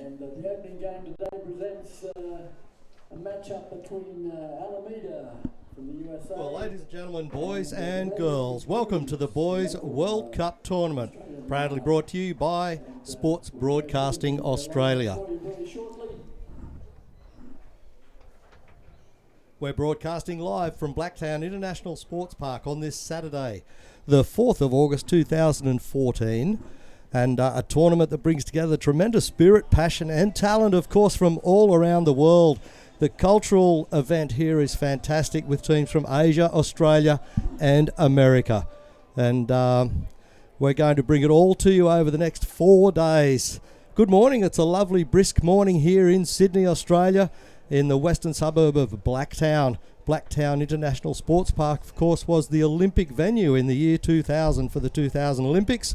And the opening game today presents a matchup between Alameda from the USA. Well, ladies and gentlemen, boys and girls, welcome to the Boys World Cup Tournament, proudly brought to you by Sports Broadcasting Australia. We're broadcasting live from Blacktown International Sportspark on this Saturday, the 4th of August 2014, and a tournament that brings together tremendous spirit, passion and talent, of course, from all around the world. The cultural event here is fantastic with teams from Asia, Australia and America. And we're going to bring it all to you over the next 4 days. Good morning. It's a lovely brisk morning here in Sydney, Australia, in the western suburb of Blacktown. Blacktown International Sports Park, of course, was the Olympic venue in the year 2000 for the 2000 Olympics.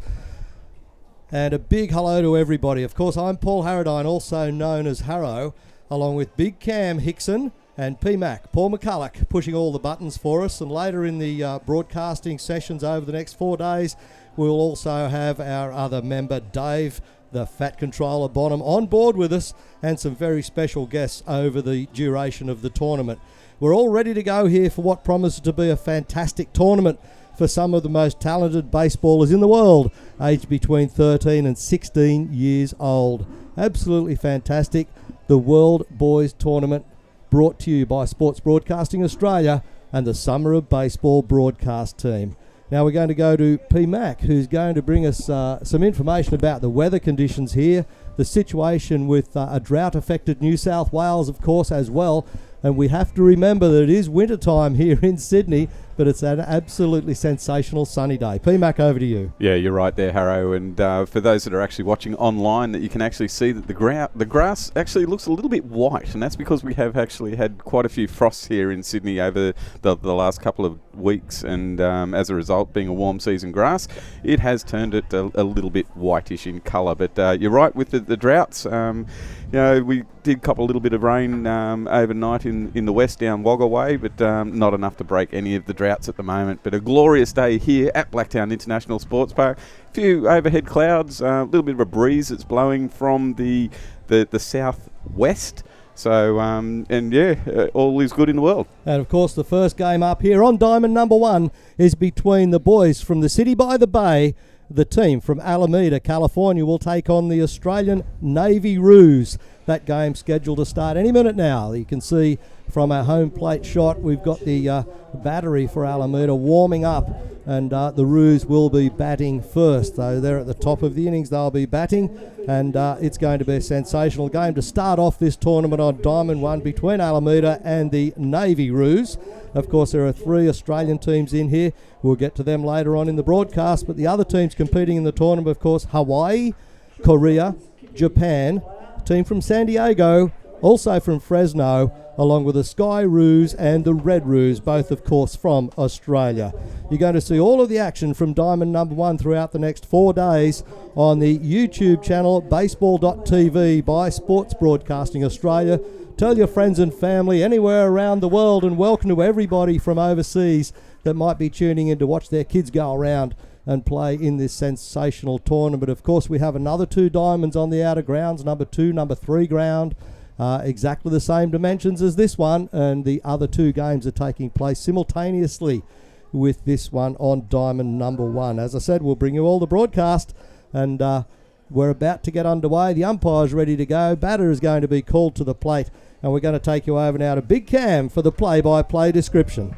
And a big hello to everybody. Of course, I'm Paul Harradine, also known as Harrow, along with Big Cam Hickson and P-Mac, Paul McCulloch, pushing all the buttons for us. And later in the broadcasting sessions over the next 4 days, we'll also have our other member, Dave, the Fat Controller Bonham, on board with us, and some very special guests over the duration of the tournament. We're all ready to go here for what promises to be a fantastic tournament for some of the most talented baseballers in the world, aged between 13 and 16 years old. Absolutely fantastic. The World Boys Tournament, brought to you by Sports Broadcasting Australia and the Summer of Baseball broadcast team. Now we're going to go to P-Mac, who's going to bring us some information about the weather conditions here, the situation with a drought-affected New South Wales, of course, as well. And we have to remember that it is winter time here in Sydney, but it's an absolutely sensational sunny day. P-Mac, over to you. Yeah, you're right there, Harrow. And for those that are actually watching online, that you can actually see that the grass actually looks a little bit white, and that's because we have actually had quite a few frosts here in Sydney over the last couple of weeks, and as a result, being a warm season grass, it has turned it a little bit whitish in colour. But you're right with the droughts. We did cop a little bit of rain overnight in the west down Wagga Way, but not enough to break any of the droughts at the moment. But a glorious day here at Blacktown International Sports Park. A few overhead clouds, a little bit of a breeze that's blowing from the southwest. So, all is good in the world. And of course, the first game up here on Diamond number 1 is between the boys from the city by the bay. The team from Alameda, California, will take on the Australian Navy Roos. That game scheduled to start any minute now. You can see from our home plate shot, we've got the battery for Alameda warming up, and the Roos will be batting first. Though they're at the top of the innings, they'll be batting, and it's going to be a sensational game to start off this tournament on Diamond 1 between Alameda and the Navy Roos. Of course, there are 3 Australian teams in here. We'll get to them later on in the broadcast, but the other teams competing in the tournament, of course, Hawaii, Korea, Japan, team from San Diego, also from Fresno, along with the Sky Roos and the Red Roos, both, of course, from Australia. You're going to see all of the action from Diamond number 1 throughout the next 4 days on the YouTube channel Baseball.TV by Sports Broadcasting Australia. Tell your friends and family anywhere around the world, and welcome to everybody from overseas that might be tuning in to watch their kids go around and play in this sensational tournament. Of course, we have another 2 diamonds on the outer grounds, number 2, number 3 ground, exactly the same dimensions as this one, and the other 2 games are taking place simultaneously with this one on diamond number 1. As I said, we'll bring you all the broadcast, and we're about to get underway. The umpire's ready to go. Batter is going to be called to the plate, and we're going to take you over now to Big Cam for the play-by-play description.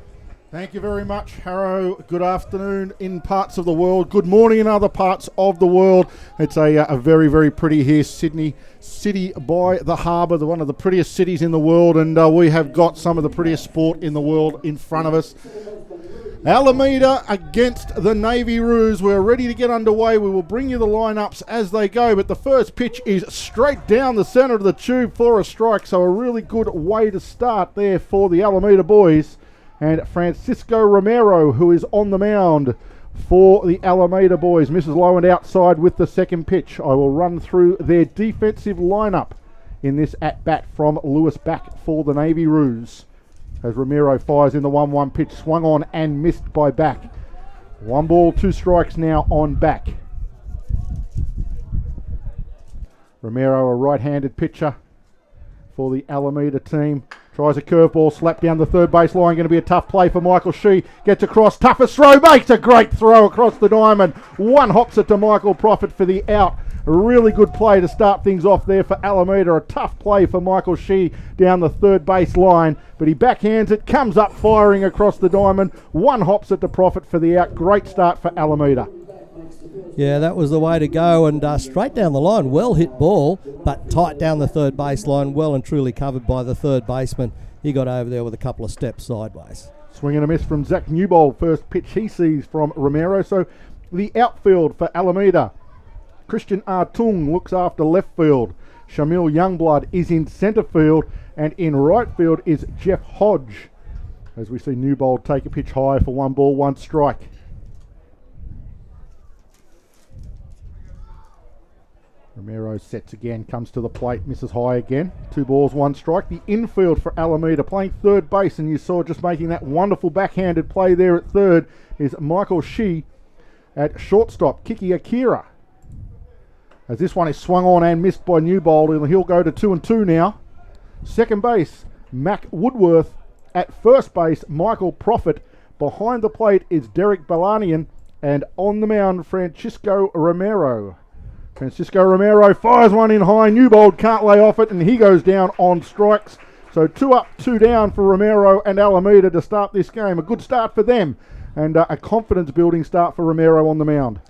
Thank you very much, Harrow. Good afternoon in parts of the world. Good morning in other parts of the world. It's a very, very pretty here, Sydney City by the harbour, one of the prettiest cities in the world, and we have got some of the prettiest sport in the world in front of us. Alameda against the Navy Roos. We're ready to get underway. We will bring you the lineups as they go, but the first pitch is straight down the centre of the tube for a strike, so a really good way to start there for the Alameda boys. And Francisco Romero, who is on the mound for the Alameda boys, misses low and outside with the second pitch. I will run through their defensive lineup in this at-bat from Lewis back for the Navy Roos. As Romero fires in the 1-1 pitch, swung on and missed by Back. 1 ball, 2 strikes now on Back. Romero, a right-handed pitcher for the Alameda team. Tries a curveball, slap down the third base line. Going to be a tough play for Michael Shee. Gets across, toughest throw, makes a great throw across the diamond. One hops it to Michael Prophet for the out. A really good play to start things off there for Alameda. A tough play for Michael Shee down the third base line. But he backhands it, comes up firing across the diamond. One hops it to Prophet for the out. Great start for Alameda. Yeah, that was the way to go, and straight down the line. Well hit ball, but tight down the third base line. Well and truly covered by the third baseman. He got over there with a couple of steps sideways. Swing and a miss from Zach Newbold. First pitch he sees from Romero. So the outfield for Alameda. Christian Artung looks after left field. Shamil Youngblood is in centre field, and in right field is Jeff Hodge. As we see Newbold take a pitch high for 1 ball, 1 strike. Romero sets again, comes to the plate, misses high again. 2 balls, 1 strike. The infield for Alameda playing third base, and you saw just making that wonderful backhanded play there at third is Michael Shee. At shortstop, Kiki Akira. As this one is swung on and missed by Newbold, and he'll go to 2-2 now. Second base, Mac Woodworth. At first base, Michael Prophet. Behind the plate is Derek Balanian, and on the mound, Francisco Romero. Francisco Romero fires one in high. Newbold can't lay off it, and he goes down on strikes. So 2 up, 2 down for Romero and Alameda to start this game. A good start for them, and a confidence-building start for Romero on the mound.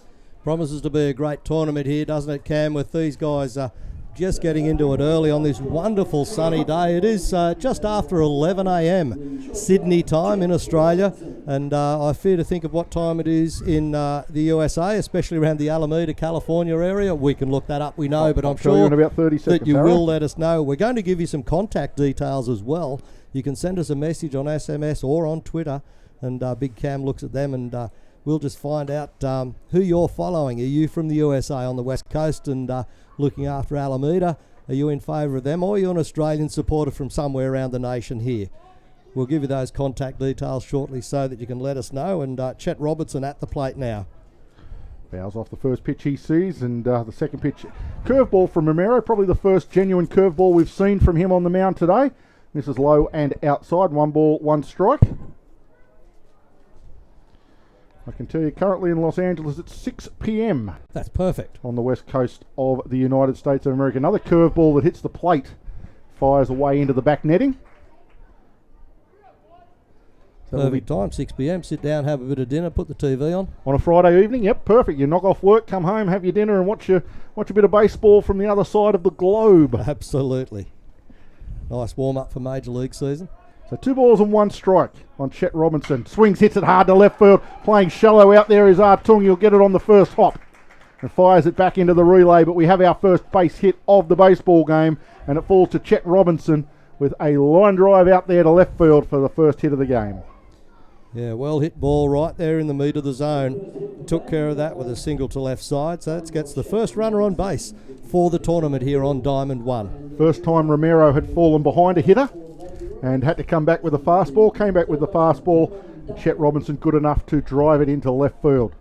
Promises to be a great tournament here, doesn't it, Cam, with these guys just getting into it early on this wonderful sunny day. It is just after 11 a.m. Sydney time in Australia, and I fear to think of what time it is in the USA, especially around the Alameda, California area. We can look that up, we know, but I'm sure in about 30 seconds, that you will let us know. We're going to give you some contact details as well. You can send us a message on SMS or on Twitter, and Big Cam looks at them, and we'll just find out who you're following. Are you from the USA on the West Coast and looking after Alameda? Are you in favour of them, or are you an Australian supporter from somewhere around the nation here? We'll give you those contact details shortly so that you can let us know. And Chet Robertson at the plate now. Fouls off the first pitch he sees, and the second pitch, curveball from Romero, probably the first genuine curveball we've seen from him on the mound today. This is low and outside. 1 ball, 1 strike. I can tell you currently in Los Angeles it's 6 p.m. That's perfect. On the west coast of the United States of America. Another curveball that hits the plate, fires away into the back netting. Perfect time, 6 p.m. Sit down, have a bit of dinner, put the TV on. On a Friday evening, yep, perfect. You knock off work, come home, have your dinner, and watch a bit of baseball from the other side of the globe. Absolutely. Nice warm-up for Major League season. So 2 balls and 1 strike on Chet Robinson. Swings, hits it hard to left field. Playing shallow out there is Artung. He'll get it on the first hop and fires it back into the relay. But we have our first base hit of the baseball game, and it falls to Chet Robinson with a line drive out there to left field for the first hit of the game. Yeah, well hit ball right there in the meat of the zone. Took care of that with a single to left side. So that gets the first runner on base for the tournament here on Diamond 1. First time Romero had fallen behind a hitter and had to come back with a fastball. Came back with the fastball. Chet Robinson good enough to drive it into left field.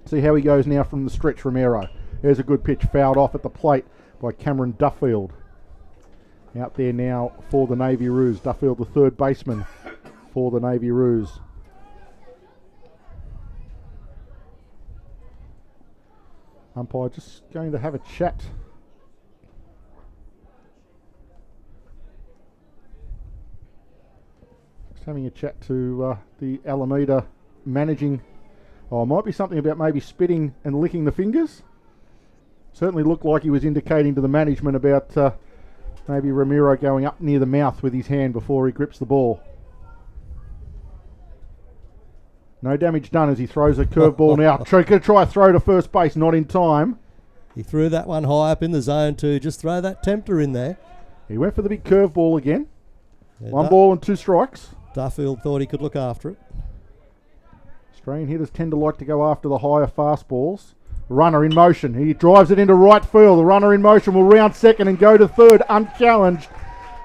See how he goes now from the stretch, Romero. There's a good pitch, fouled off at the plate by Cameron Duffield. Out there now for the Navy Roos. Duffield, the third baseman for the Navy Roos. Umpire just going to have a chat. Just having a chat to the Alameda managing. Oh, it might be something about maybe spitting and licking the fingers. Certainly looked like he was indicating to the management about maybe Romero going up near the mouth with his hand before he grips the ball. No damage done as he throws a curveball now. Going to try a throw to first base, not in time. He threw that one high up in the zone too. Just throw that tempter in there. He went for the big curveball again. Yeah, 1 ball and 2 strikes. Duffield thought he could look after it. Australian hitters tend to like to go after the higher fastballs. Runner in motion. He drives it into right field. The runner in motion will round second and go to third unchallenged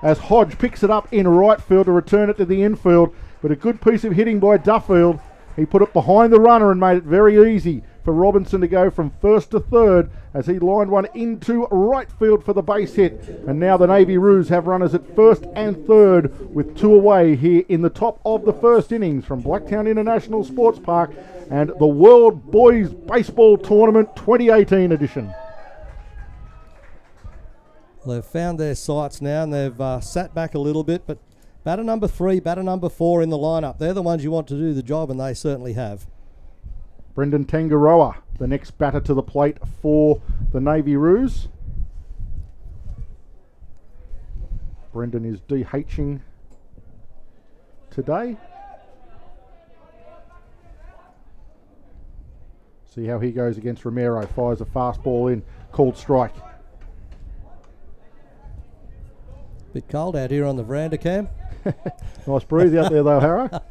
as Hodge picks it up in right field to return it to the infield. But a good piece of hitting by Duffield. He put it behind the runner and made it very easy for Robinson to go from first to third as he lined one into right field for the base hit. And now the Navy Roos have runners at first and third with 2 away here in the top of the first innings from Blacktown International Sports Park and the World Boys Baseball Tournament 2018 edition. They've found their sights now and they've sat back a little bit, but batter number 3, batter number 4 in the lineup. They're the ones you want to do the job, and they certainly have. Brendan Tangaroa, the next batter to the plate for the Navy Roos. Brendan is DHing today. See how he goes against Romero. Fires a fastball in, called strike. Bit cold out here on the veranda, Cam. Nice breeze out there though, Harrow.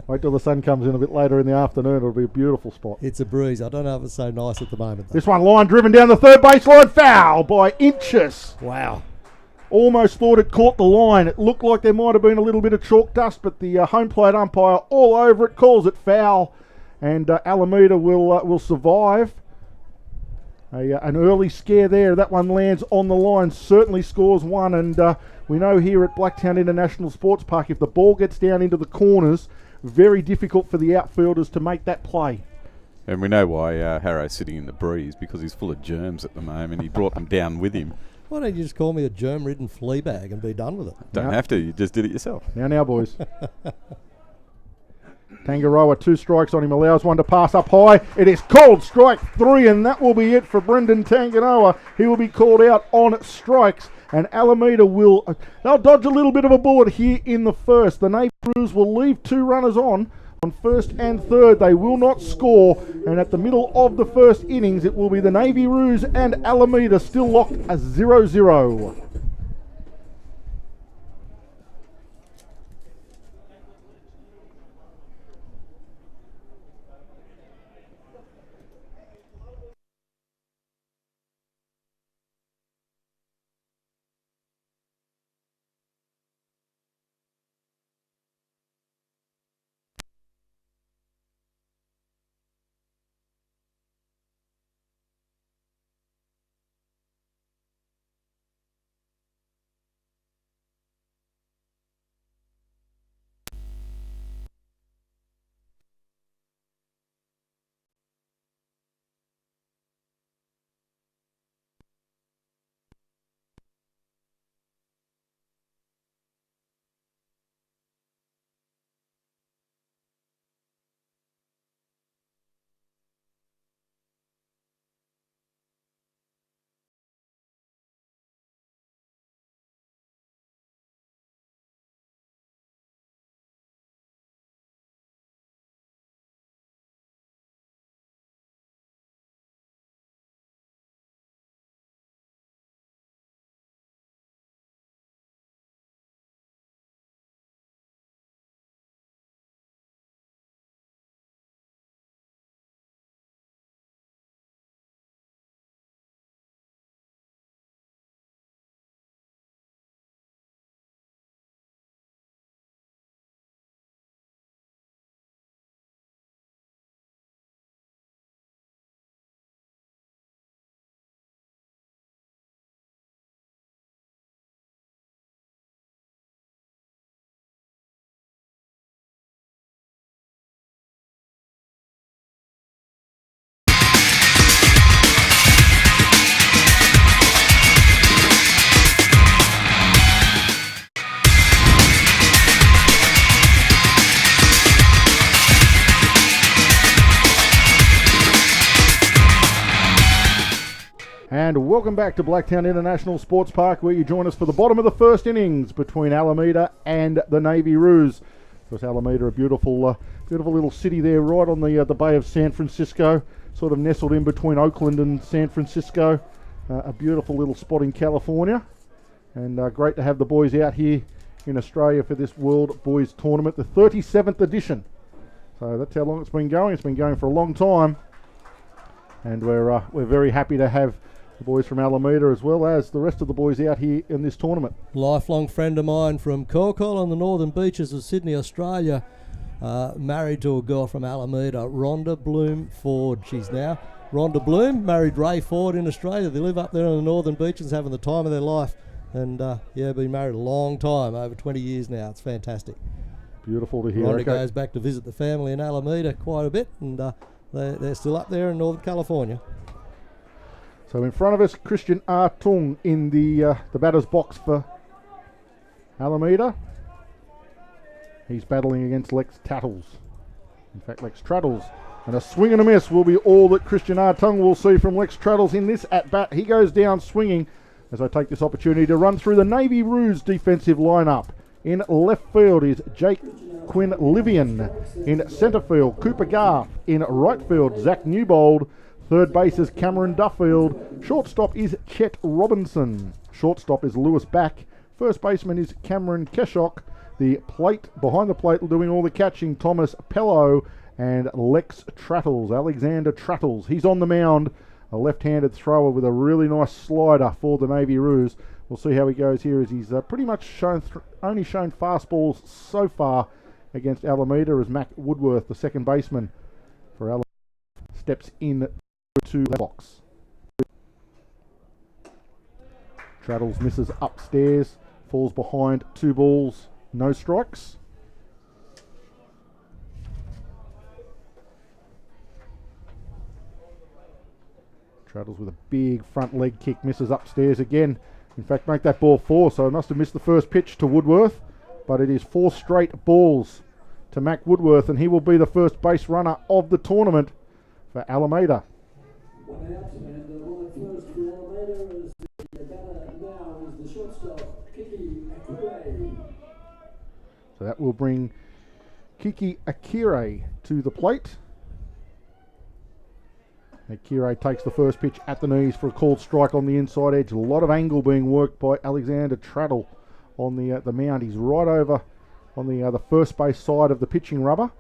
Wait till the sun comes in a bit later in the afternoon. It'll be a beautiful spot. It's a breeze. I don't know if it's so nice at the moment, though. This one line driven down the third baseline. Foul by inches. Wow. Almost thought it caught the line. It looked like there might have been a little bit of chalk dust, but the home plate umpire all over it calls it foul. And Alameda will survive. An early scare there. That one lands on the line, certainly scores one. And we know here at Blacktown International Sports Park, if the ball gets down into the corners, very difficult for the outfielders to make that play. And we know why Harrow's sitting in the breeze, because he's full of germs at the moment. He brought them down with him. Why don't you just call me a germ-ridden flea bag and be done with it? Don't have to. You just did it yourself. Now, boys. Tangaroa, 2 strikes on him, allows one to pass up high. It is called strike 3, and that will be it for Brendan Tangaroa. He will be called out on strikes, and Alameda they'll dodge a little bit of a bullet here in the first. The Navy Roos will leave 2 runners on first and third. They will not score, and at the middle of the first innings, it will be the Navy Roos and Alameda still locked as 0-0. And welcome back to Blacktown International Sports Park, where you join us for the bottom of the first innings between Alameda and the Navy Roos. Of course, Alameda, a beautiful little city there, right on the Bay of San Francisco, sort of nestled in between Oakland and San Francisco. A beautiful little spot in California, and great to have the boys out here in Australia for this World Boys Tournament, the 37th edition. So that's how long it's been going. It's been going for a long time, and we're very happy to have the boys from Alameda as well as the rest of the boys out here in this tournament. Lifelong friend of mine from Corkle on the northern beaches of Sydney, Australia. married to a girl from Alameda, Rhonda Bloom Ford. She's now Rhonda Bloom, married Ray Ford in Australia. They live up there on the northern beaches having the time of their life. And been married a long time, over 20 years now. It's fantastic. Beautiful to hear. Rhonda goes back to visit the family in Alameda quite a bit, and they're still up there in Northern California. So in front of us, Christian Artung in the batter's box for Alameda. He's battling against Lex Tattles. In fact, Lex Traddles. And a swing and a miss will be all that Christian Artung will see from Lex Traddles in this at-bat. He goes down swinging as I take this opportunity to run through the Navy Roos defensive lineup. In left field is Jake Quinn Livian. In centre field, Cooper Garth. In right field, Zach Newbold. Third base is Cameron Duffield. Shortstop is Chet Robinson. Shortstop is Lewis Back. First baseman is Cameron Keshok. The plate, behind the plate, doing all the catching, Thomas Pello and Lex Trattles, Alexander Trattles. He's on the mound, a left-handed thrower with a really nice slider for the Navy Roos. We'll see how he goes here, as he's pretty much only shown fastballs so far against Alameda, as Mac Woodworth, the second baseman for Alameda, steps in to the box. Trattles misses upstairs, falls behind, 2 balls, no strikes. Trattles with a big front leg kick, misses upstairs again. In fact, make that ball 4, so I must have missed the first pitch to Woodworth. But it is 4 straight balls to Mac Woodworth, and he will be the first base runner of the tournament for Alameda. One out, and the one first for Alameda is the batter now is the shortstop, Kiki Akure. So that will bring Kiki Akire to the plate. Akire takes the first pitch at the knees for a called strike on the inside edge. A lot of angle being worked by Alexander Traddle on the mound. He's right over on the first base side of the pitching rubber.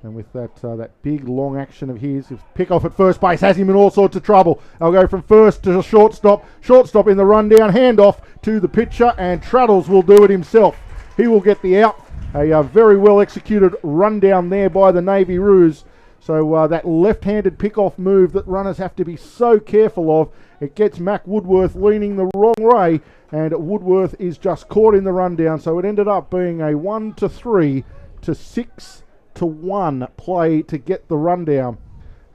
And with that big long action of his, pick off at first base has him in all sorts of trouble. I'll go from first to shortstop. Shortstop in the rundown, handoff to the pitcher, and Traddles will do it himself. He will get the out. A very well executed rundown there by the Navy Roos. So that left-handed pick-off move that runners have to be so careful of, it gets Mac Woodworth leaning the wrong way, and Woodworth is just caught in the rundown. So it ended up being a 1-3 to 6-1 play to get the rundown.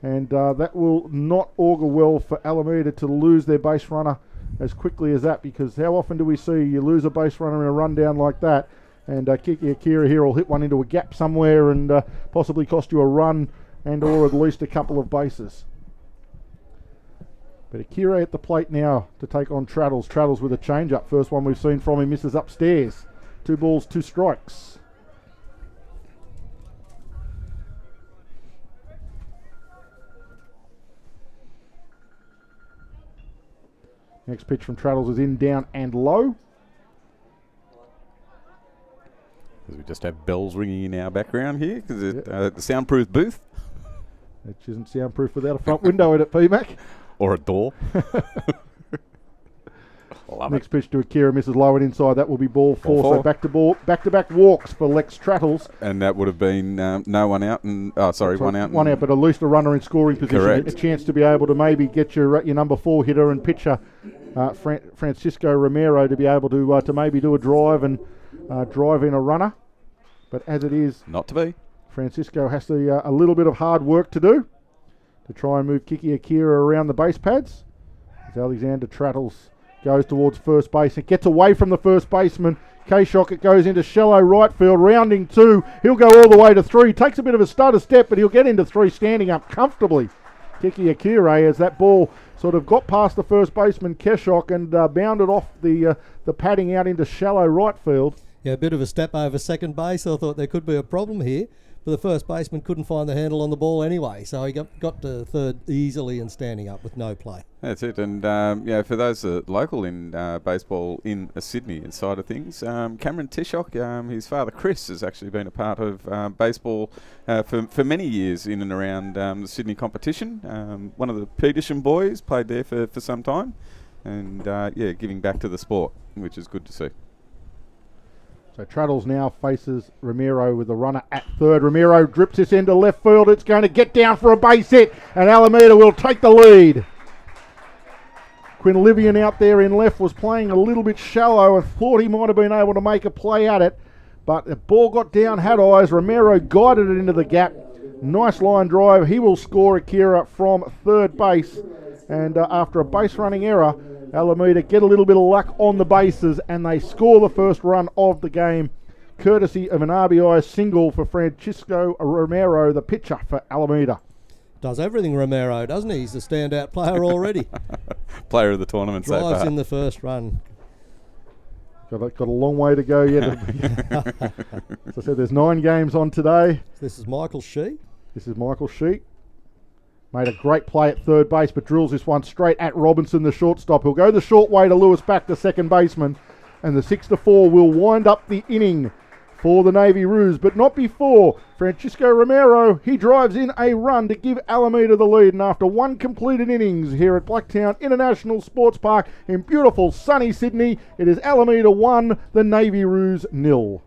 And that will not augur well for Alameda to lose their base runner as quickly as that, because how often do we see you lose a base runner in a rundown like that, and Kiki Akira here will hit one into a gap somewhere and possibly cost you a run and or at least a couple of bases. But Akira at the plate now to take on Traddles. Traddles with a change-up. First one we've seen from him, misses upstairs. 2 balls, 2 strikes. Next pitch from Traddles is in, down and low. Because we just have bells ringing in our background here, because the soundproof booth. Which isn't soundproof without a front window in it, PMAC. Or a door. Next pitch to Akira, misses low and inside. That will be ball 4. So back-to-back walks for Lex Trattles. And that would have been no one out, and one out. One out, but at least a runner in scoring position. Correct. A chance to be able to maybe get your number 4 hitter and pitcher, Francisco Romero, to be able to maybe do a drive and drive in a runner. But as it is, not to be. Francisco has a little bit of hard work to do to try and move Kiki Akira around the base pads. As Alexander Trattles goes towards first base. It gets away from the first baseman. K-Shock, it goes into shallow right field, rounding 2. He'll go all the way to 3. Takes a bit of a stutter step, but he'll get into 3 standing up comfortably. Kiki Akira, as that ball sort of got past the first baseman, K-Shock, and bounded off the padding out into shallow right field. Yeah, a bit of a step over second base. I thought there could be a problem here. But the first baseman couldn't find the handle on the ball anyway, so he got to third easily and standing up with no play. That's it. And for those local in baseball in Sydney side of things, Cameron Tishok, his father Chris, has actually been a part of baseball for many years in and around the Sydney competition. One of the Petersham boys, played there for some time, and giving back to the sport, which is good to see. So Traddles now faces Romero with the runner at third. Romero drips this into left field. It's going to get down for a base hit, and Alameda will take the lead. Quinlivian out there in left was playing a little bit shallow and thought he might have been able to make a play at it, but the ball got down, had eyes. Romero guided it into the gap. Nice line drive. He will score Akira from third base, and after a base running error, Alameda get a little bit of luck on the bases, and they score the first run of the game, courtesy of an RBI single for Francisco Romero, the pitcher for Alameda. Does everything, Romero, doesn't he? He's a standout player already. Player of the tournament so Drives far. in the first run. Got a long way to go yet. As I said, there's 9 games on today. This is Michael Shee. This is Michael Sheik. Made a great play at third base, but drills this one straight at Robinson, the shortstop. He'll go the short way to Lewis, back to second baseman, and the 6-4 will wind up the inning for the Navy Roos, but not before Francisco Romero. He drives in a run to give Alameda the lead, and after one completed innings here at Blacktown International Sports Park in beautiful sunny Sydney, it is Alameda 1, the Navy Roos 0.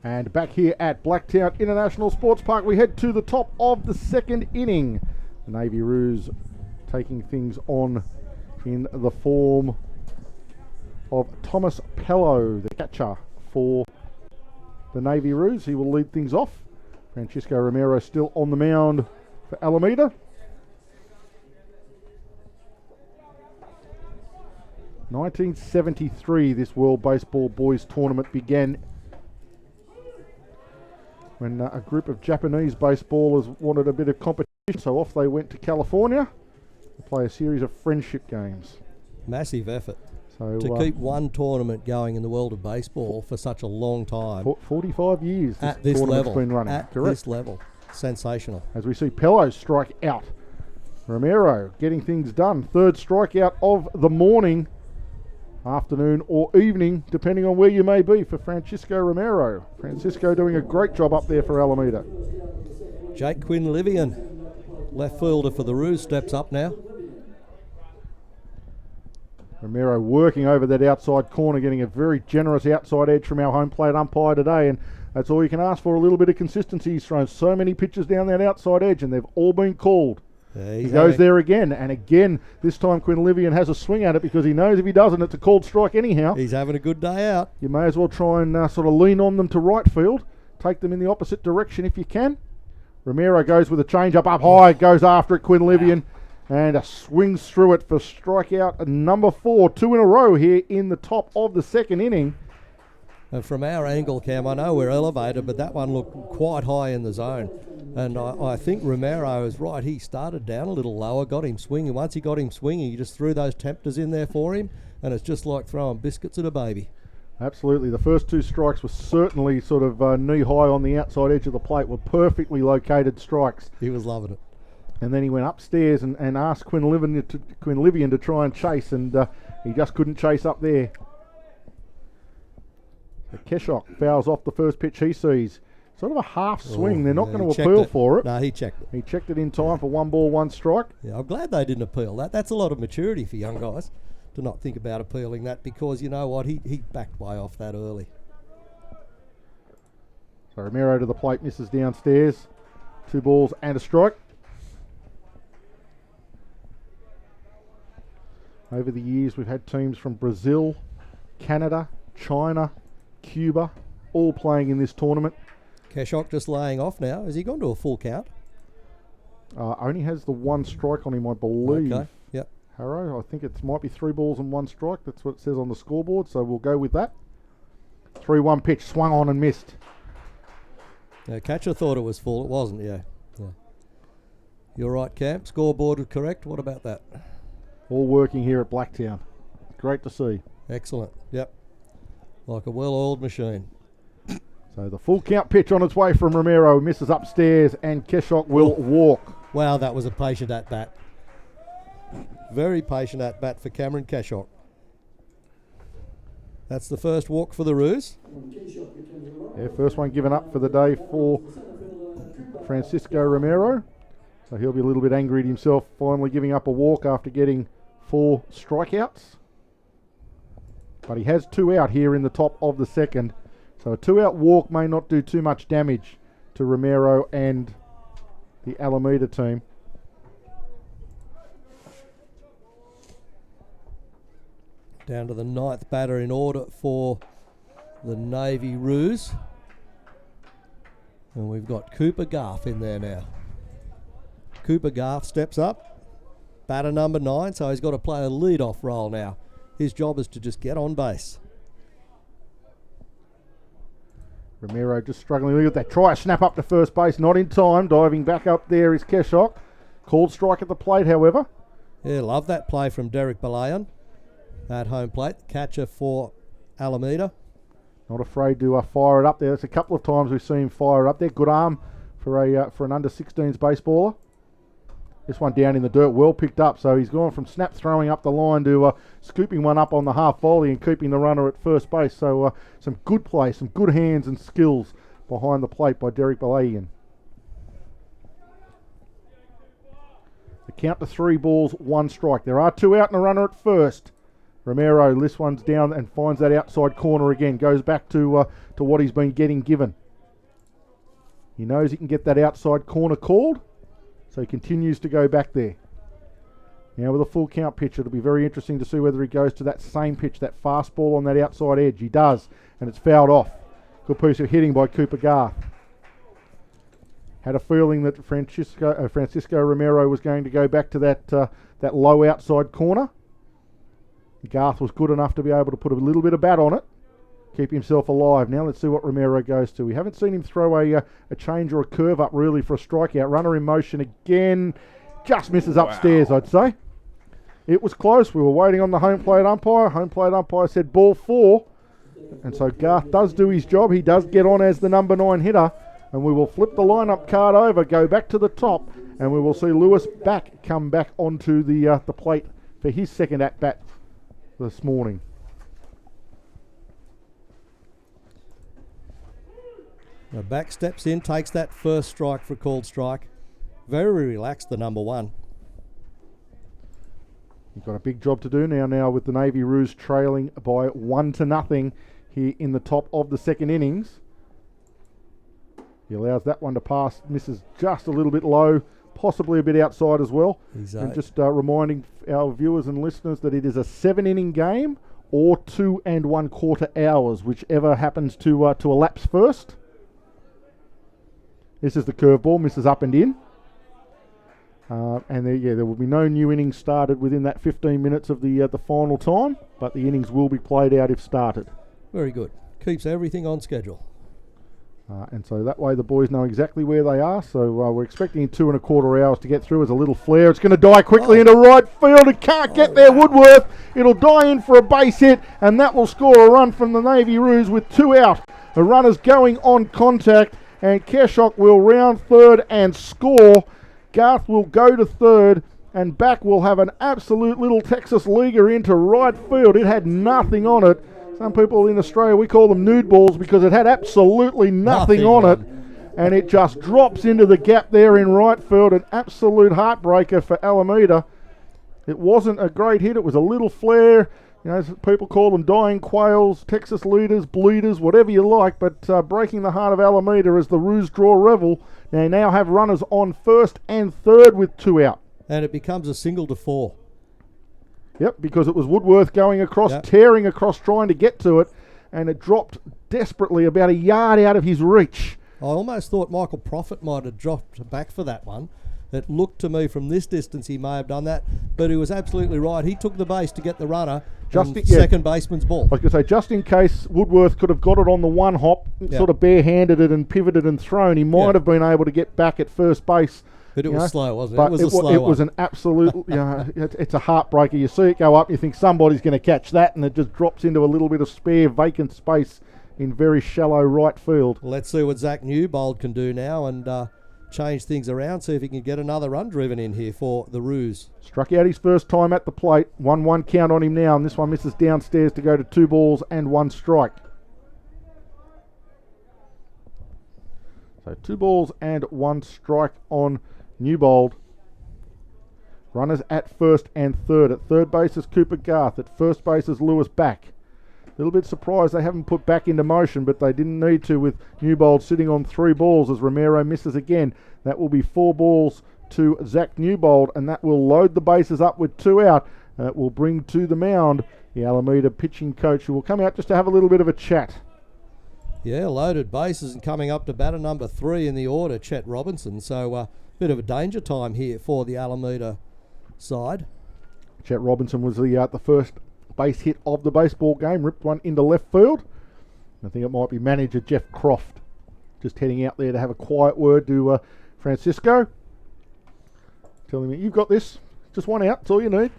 And back here at Blacktown International Sports Park, we head to the top of the second inning. The Navy Roos taking things on in the form of Thomas Pello, the catcher for the Navy Roos. He will lead things off. Francisco Romero still on the mound for Alameda. (1973), this World Baseball Boys Tournament began when a group of Japanese baseballers wanted a bit of competition, so off they went to California to play a series of friendship games. Massive effort. So To keep one tournament going in the world of baseball for such a long time. 45 years At this tournament's level. been running. At Correct. this level. Sensational. As we see Pello strike out. Romero getting things done. Third strikeout of the morning, afternoon or evening, depending on where you may be, for Francisco Romero. Francisco doing a great job up there for Alameda. Jake Quinlivian, left fielder for the Roos, steps up now. Romero working over that outside corner, getting a very generous outside edge from our home plate umpire today, and that's all you can ask for, a little bit of consistency. He's thrown so many pitches down that outside edge, and they've all been called. Yeah, He goes there again, and again, this time Quinlivian has a swing at it because he knows if he doesn't, it's a called strike anyhow. He's having a good day out. You may as well try and sort of lean on them to right field, take them in the opposite direction if you can. Romero goes with a change-up up high, goes after it, Quinlivian, and swings through it for strikeout number 4, 2 in a row here in the top of the second inning. And from our angle, Cam, I know we're elevated, but that one looked quite high in the zone. And I think Romero is right. He started down a little lower, got him swinging. Once he got him swinging, he just threw those tempters in there for him, and it's just like throwing biscuits at a baby. Absolutely. The first 2 strikes were certainly sort of knee-high on the outside edge of the plate, were perfectly located strikes. He was loving it. And then he went upstairs and asked Quinlivian to try and chase, and he just couldn't chase up there. So Keshok fouls off the first pitch he sees. Sort of a half swing. They're not Yeah, going he to checked appeal it. for it. No, he checked it. He checked it in time for 1 ball, 1 strike. Yeah, I'm glad they didn't appeal that. That's a lot of maturity for young guys to not think about appealing that, because you know what, he backed way off that early. So Romero to the plate, misses downstairs. 2 balls and a strike. Over the years, we've had teams from Brazil, Canada, China, Cuba, all playing in this tournament. Keshok just laying off now. Has he gone to a full count? Only has the 1 strike on him, I believe. Okay, yep. Harrow, I think it might be 3 balls and 1 strike. That's what it says on the scoreboard, so we'll go with that. 3-1 pitch, swung on and missed. Yeah, catcher thought it was full. It wasn't, yeah. You're right, Cam. Scoreboard is correct. What about that? All working here at Blacktown. Great to see. Excellent, yep. Like a well-oiled machine. So the full count pitch on its way from Romero. Misses upstairs and Keshok will walk. Wow, that was a patient at-bat. Very patient at-bat for Cameron Keshok. That's the first walk for the Roos. Yeah, first one given up for the day for Francisco Romero. So he'll be a little bit angry at himself, finally giving up a walk after getting 4 strikeouts. But he has 2 out here in the top of the second. So a 2-out walk may not do too much damage to Romero and the Alameda team. Down to the 9th batter in order for the Navy Roos. And we've got Cooper Garth in there now. Cooper Garth steps up. Batter number 9, so he's got to play a lead-off role now. His job is to just get on base. Romero just struggling with that. Try a snap up to first base, not in time. Diving back up there is Keshok. Called strike at the plate, however. Yeah, love that play from Derek Balayan at home plate. Catcher for Alameda. Not afraid to fire it up there. There's a couple of times we've seen him fire it up there. Good arm for an under-16s baseballer. This one down in the dirt, well picked up. So he's gone from snap throwing up the line to scooping one up on the half volley and keeping the runner at first base. So some good play, some good hands and skills behind the plate by Derek Balayan. The count to 3 balls, 1 strike. There are 2 out and a runner at first. Romero, this one's down and finds that outside corner again. Goes back to what he's been getting given. He knows he can get that outside corner called, so he continues to go back there. Now with a full count pitch, it'll be very interesting to see whether he goes to that same pitch, that fastball on that outside edge. He does, and it's fouled off. Good piece of hitting by Cooper Garth. Had a feeling that Francisco Romero was going to go back to that low outside corner. Garth was good enough to be able to put a little bit of bat on it, keep himself alive. Now let's see what Romero goes to. We haven't seen him throw a change or a curve up really for a strikeout. Runner in motion again, just misses upstairs, I'd say. It was close. We were waiting on the home plate umpire. Home plate umpire said ball 4, and so Garth does do his job. He does get on as the number 9 hitter, and we will flip the lineup card over, go back to the top, and we will see Lewis Back come back onto the plate for his second at bat this morning. Now Back steps in, takes that first strike for a called strike. Very relaxed, the number 1. You've got a big job to do now with the Navy Roos trailing by 1-0 here in the top of the second innings. He allows that one to pass, misses just a little bit low, possibly a bit outside as well. And just reminding our viewers and listeners that it is a 7-inning game or 2 1/4 hours, whichever happens to elapse first. This is the curveball, misses up and in. And there will be no new innings started within that 15 minutes of the final time, but the innings will be played out if started. Very good. Keeps everything on schedule. And so that way the boys know exactly where they are. So we're expecting 2 1/4 hours to get through. As a little flare, it's going to die quickly into right field. It can't get there, Woodworth. It'll die in for a base hit, and that will score a run from the Navy Roos with 2 out. The runner's going on contact, and Keshok will round third and score. Garth will go to third, and Back will have an absolute little Texas leaguer into right field. It had nothing on it. Some people in Australia, we call them nude balls because it had absolutely nothing on it. and it just drops into the gap there in right field. An absolute heartbreaker for Alameda. It wasn't a great hit. It was a little flare. You know, people call them dying quails, Texas leaders, bleeders, whatever you like, but breaking the heart of Alameda as the Roos draw revel. They now have runners on first and third with 2 out. And it becomes a single to 4. Yep, because it was Woodworth going across, tearing across, trying to get to it, and it dropped desperately about a yard out of his reach. I almost thought Michael Prophet might have dropped back for that one. It looked to me from this distance he may have done that, but he was absolutely right. He took the base to get the runner, second baseman's ball. I was going to say, just in case Woodworth could have got it on the one hop, sort of barehanded it and pivoted and thrown, he might have been able to get back at first base. But it was slow, wasn't it? But it was a slow one. It was an absolute, it's a heartbreaker. You see it go up, you think somebody's going to catch that, and it just drops into a little bit of spare vacant space in very shallow right field. Well, let's see what Zach Newbold can do now and change things around, see if he can get another run driven in here for the Roos. Struck out his first time at the plate. 1-1 count on him now, and this one misses downstairs to go to 2 balls and 1 strike. So 2 balls and 1 strike on Newbold. Runners at first and third. At third base is Cooper Garth. At first base is Lewis Back. A little bit surprised they haven't put Back into motion, but they didn't need to with Newbold sitting on 3 balls as Romero misses again. That will be 4 balls to Zach Newbold, and that will load the bases up with 2 out. And it will bring to the mound the Alameda pitching coach, who will come out just to have a little bit of a chat. Yeah, loaded bases and coming up to batter number 3 in the order, Chet Robinson. So bit of a danger time here for the Alameda side. Chet Robinson was the first base hit of the baseball game, ripped one into left field. I think it might be manager Jeff Croft just heading out there to have a quiet word to Francisco. Telling me, you've got this, just 1 out, that's all you need.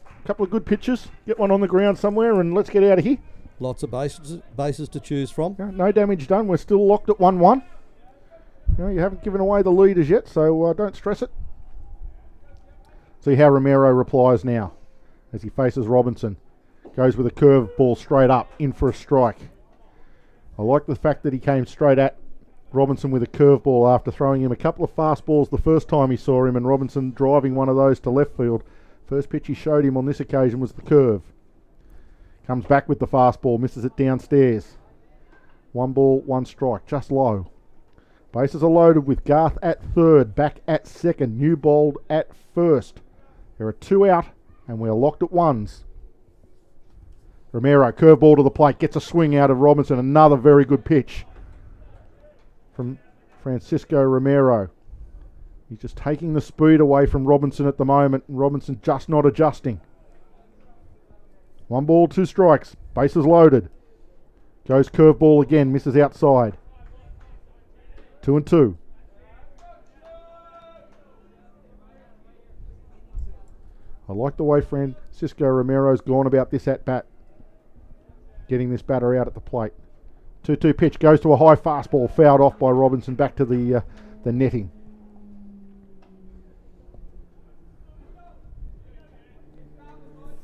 A couple of good pitches, get one on the ground somewhere and let's get out of here. Lots of bases to choose from. No damage done, we're still locked at 1-1. You haven't given away the lead as yet, so don't stress it. See how Romero replies now as he faces Robinson. Goes with a curve ball straight up, in for a strike. I like the fact that he came straight at Robinson with a curveball after throwing him a couple of fastballs the first time he saw him, and Robinson driving one of those to left field. First pitch he showed him on this occasion was the curve. Comes back with the fastball, misses it downstairs. 1 ball, 1 strike, just low. Bases are loaded with Garth at third, Back at second, Newbold at first. There are 2 out, and we're locked at 1s. Romero, curveball to the plate, gets a swing out of Robinson. Another very good pitch from Francisco Romero. He's just taking the speed away from Robinson at the moment, and Robinson just not adjusting. 1 ball, 2 strikes, bases loaded. Goes curveball again, misses outside. 2-2. I like the way Francisco Romero's gone about this at-bat. Getting this batter out at the plate. 2-2 pitch, goes to a high fastball, fouled off by Robinson, back to the netting.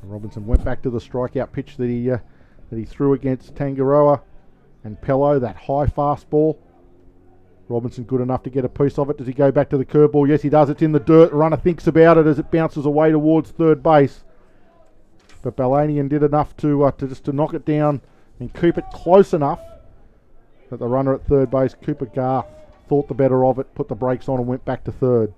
Robinson went back to the strikeout pitch that he threw against Tangaroa and Pello, that high fastball. Robinson good enough to get a piece of it. Does he go back to the curveball? Yes, he does. It's in the dirt. The runner thinks about it as it bounces away towards third base. But Balanian did enough to knock it down and keep it close enough that the runner at third base, Cooper Garth, thought the better of it, put the brakes on and went back to third.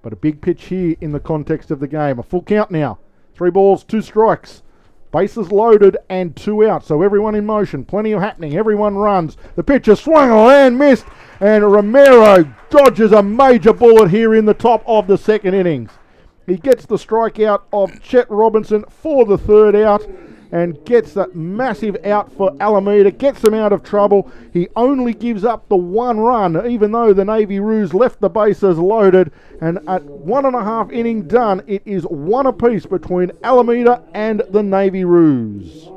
But a big pitch here in the context of the game. A full count now. 3 balls, 2 strikes. Bases loaded and 2 out. So everyone in motion. Plenty of happening. Everyone runs. The pitcher swung on and missed. And Romero dodges a major bullet here in the top of the second innings. He gets the strikeout of Chet Robinson for the 3rd out and gets that massive out for Alameda, gets them out of trouble. He only gives up the 1 run, even though the Navy Roos left the bases loaded. And at 1.5 inning done, it is 1 apiece between Alameda and the Navy Roos.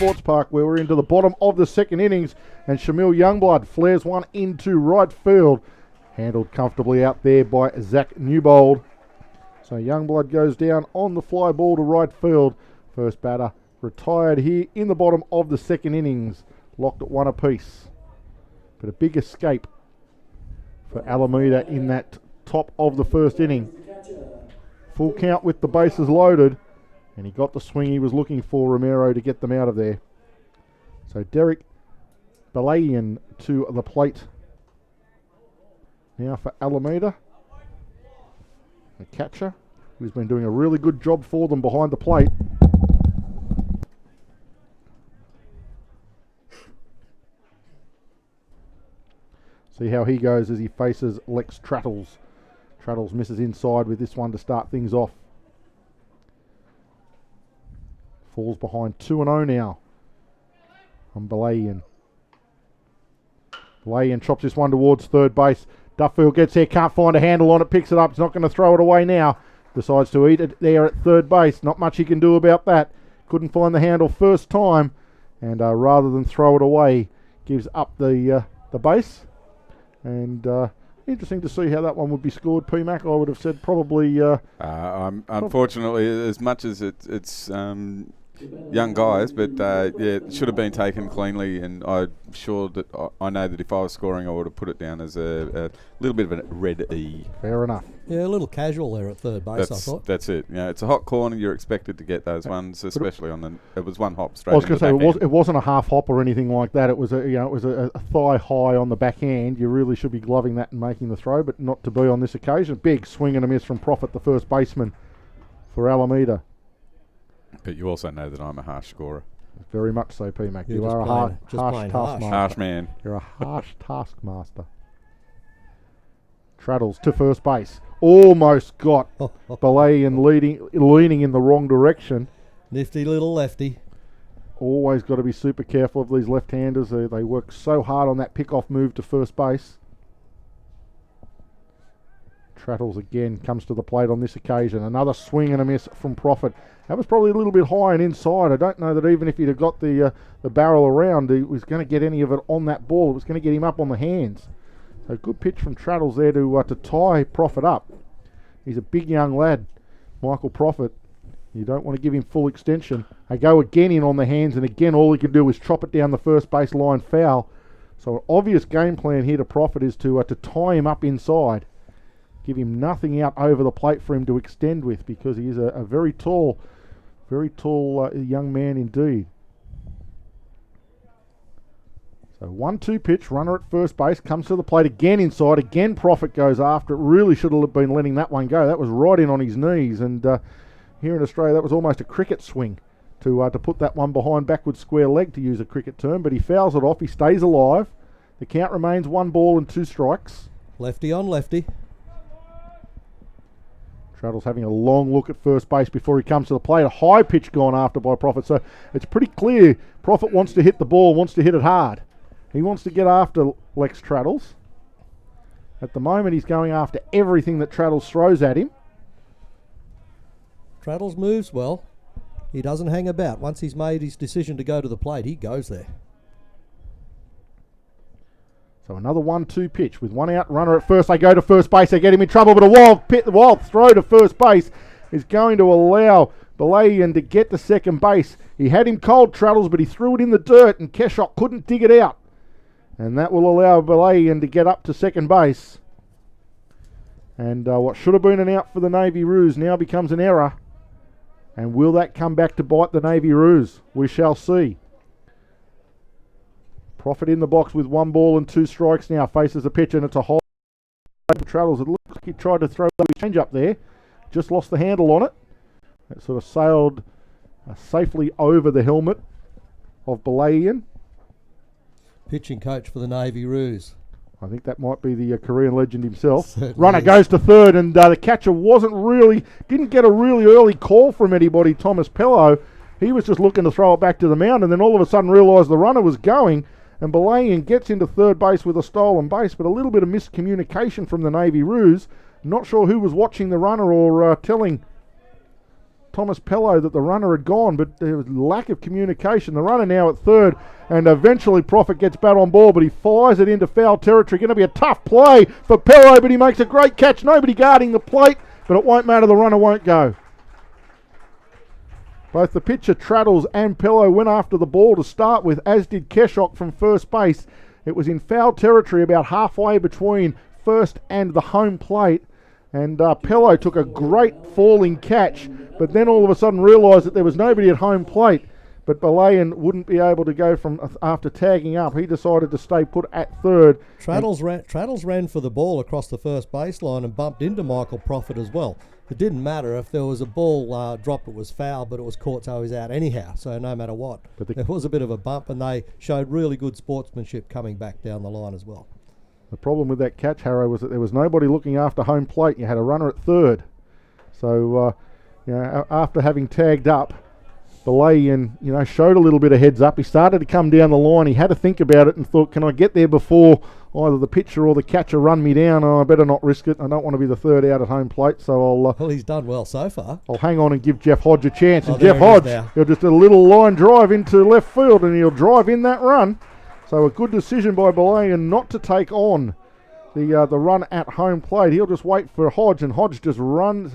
Sportspark, where we're into the bottom of the second innings, and Shamil Youngblood flares one into right field. Handled comfortably out there by Zach Newbold. So Youngblood goes down on the fly ball to right field. First batter retired here in the bottom of the second innings. Locked at 1 apiece. But a big escape for Alameda in that top of the first inning. Full count with the bases loaded. And he got the swing he was looking for, Romero, to get them out of there. So Derek Balayan to the plate. Now for Alameda. A catcher who's been doing a really good job for them behind the plate. See how he goes as he faces Lex Trattles. Trattles misses inside with this one to start things off. Falls behind 2-0 now on Balayan. Balayan chops this one towards third base. Duffield gets there, can't find a handle on it, picks it up, he's not going to throw it away now. Decides to eat it there at third base. Not much he can do about that. Couldn't find the handle first time, and rather than throw it away, gives up the base. And interesting to see how that one would be scored. PMAC, I would have said probably... unfortunately, as much as it's young guys, but yeah, it should have been taken cleanly, and I'm sure that I know that if I was scoring, I would have put it down as a little bit of a red E. Fair enough. Yeah, a little casual there at third base, I thought. That's it. Yeah, it's a hot corner. You're expected to get those ones, especially on the. It was one hop straight. I was going to say it wasn't a half hop or anything like that. It was a thigh high on the back hand. You really should be gloving that and making the throw, but not to be on this occasion. Big swing and a miss from Prophet, the first baseman for Alameda. But you also know that I'm a harsh scorer. Very much so, PMAC. You're You are a harsh taskmaster. Harsh man. You're a harsh taskmaster. Traddles to first base. Almost got Balayan leaning in the wrong direction. Nifty little lefty. Always got to be super careful of these left-handers. They work so hard on that pick-off move to first base. Trattles again comes to the plate on this occasion. Another swing and a miss from Prophet. That was probably a little bit high and inside. I don't know that even if he'd have got the barrel around, he was going to get any of it on that ball. It was going to get him up on the hands. So good pitch from Trattles there to tie Prophet up. He's a big young lad, Michael Prophet. You don't want to give him full extension. They go again in on the hands, and again all he can do is chop it down the first base line foul. So an obvious game plan here to Prophet is to tie him up inside. Give him nothing out over the plate for him to extend with, because he is a very tall young man indeed. So 1-2 pitch, runner at first base, comes to the plate again inside, again Prophet goes after it. Really should have been letting that one go. That was right in on his knees, and here in Australia that was almost a cricket swing to put that one behind backwards square leg, to use a cricket term, but he fouls it off, he stays alive. The count remains 1 ball and 2 strikes. Lefty on lefty. Traddles having a long look at first base before he comes to the plate. A high pitch gone after by Prophet. So it's pretty clear Prophet wants to hit the ball, wants to hit it hard. He wants to get after Lex Traddles. At the moment, he's going after everything that Traddles throws at him. Traddles moves well. He doesn't hang about. Once he's made his decision to go to the plate, he goes there. So another 1-2 pitch with one out, runner at first. They go to first base. They get him in trouble, but a wild throw to first base is going to allow Balayan to get to second base. He had him cold, Traddles, but he threw it in the dirt, and Keshok couldn't dig it out. And that will allow Balayan to get up to second base. And what should have been an out for the Navy Roos now becomes an error. And will that come back to bite the Navy Roos? We shall see. Prophet in the box with 1 ball and 2 strikes now. Faces the pitch, and it's a hole. Traddles. It looks like he tried to throw his change up there. Just lost the handle on it. It sort of sailed safely over the helmet of Balayan. Pitching coach for the Navy Roos. I think that might be the Korean legend himself. Certainly Runner is. goes to third, and the catcher didn't get a really early call from anybody, Thomas Pello. He was just looking to throw it back to the mound, and then all of a sudden realised the runner was going, and Balayan gets into third base with a stolen base, but a little bit of miscommunication from the Navy Roos. Not sure who was watching the runner or telling Thomas Pello that the runner had gone, but there was lack of communication. The runner now at third, and eventually Prophet gets bat on ball, but he fires it into foul territory. Going to be a tough play for Pello, but he makes a great catch. Nobody guarding the plate, but it won't matter. The runner won't go. Both the pitcher, Traddles, and Pello went after the ball to start with, as did Keshok from first base. It was in foul territory about halfway between first and the home plate. And Pello took a great falling catch, but then all of a sudden realised that there was nobody at home plate. But Balayan wouldn't be able to go from after tagging up. He decided to stay put at third. Traddles ran for the ball across the first baseline and bumped into Michael Prophet as well. It didn't matter if there was a ball dropped, it was foul, but it was caught, so he was out anyhow, so no matter what. But there was a bit of a bump, and they showed really good sportsmanship coming back down the line as well. The problem with that catch, Harrow, was that there was nobody looking after home plate. You had a runner at third. So, after having tagged up, Balayan, showed a little bit of heads up. He started to come down the line. He had to think about it and thought, can I get there before either the pitcher or the catcher run me down? Oh, I better not risk it. I don't want to be the third out at home plate, so I'll... well, he's done well so far. I'll hang on and give Jeff Hodge a chance. Oh, and Jeff Hodge, he'll just a little line drive into left field, and he'll drive in that run. So a good decision by Balayan not to take on the run at home plate. He'll just wait for Hodge, and Hodge just runs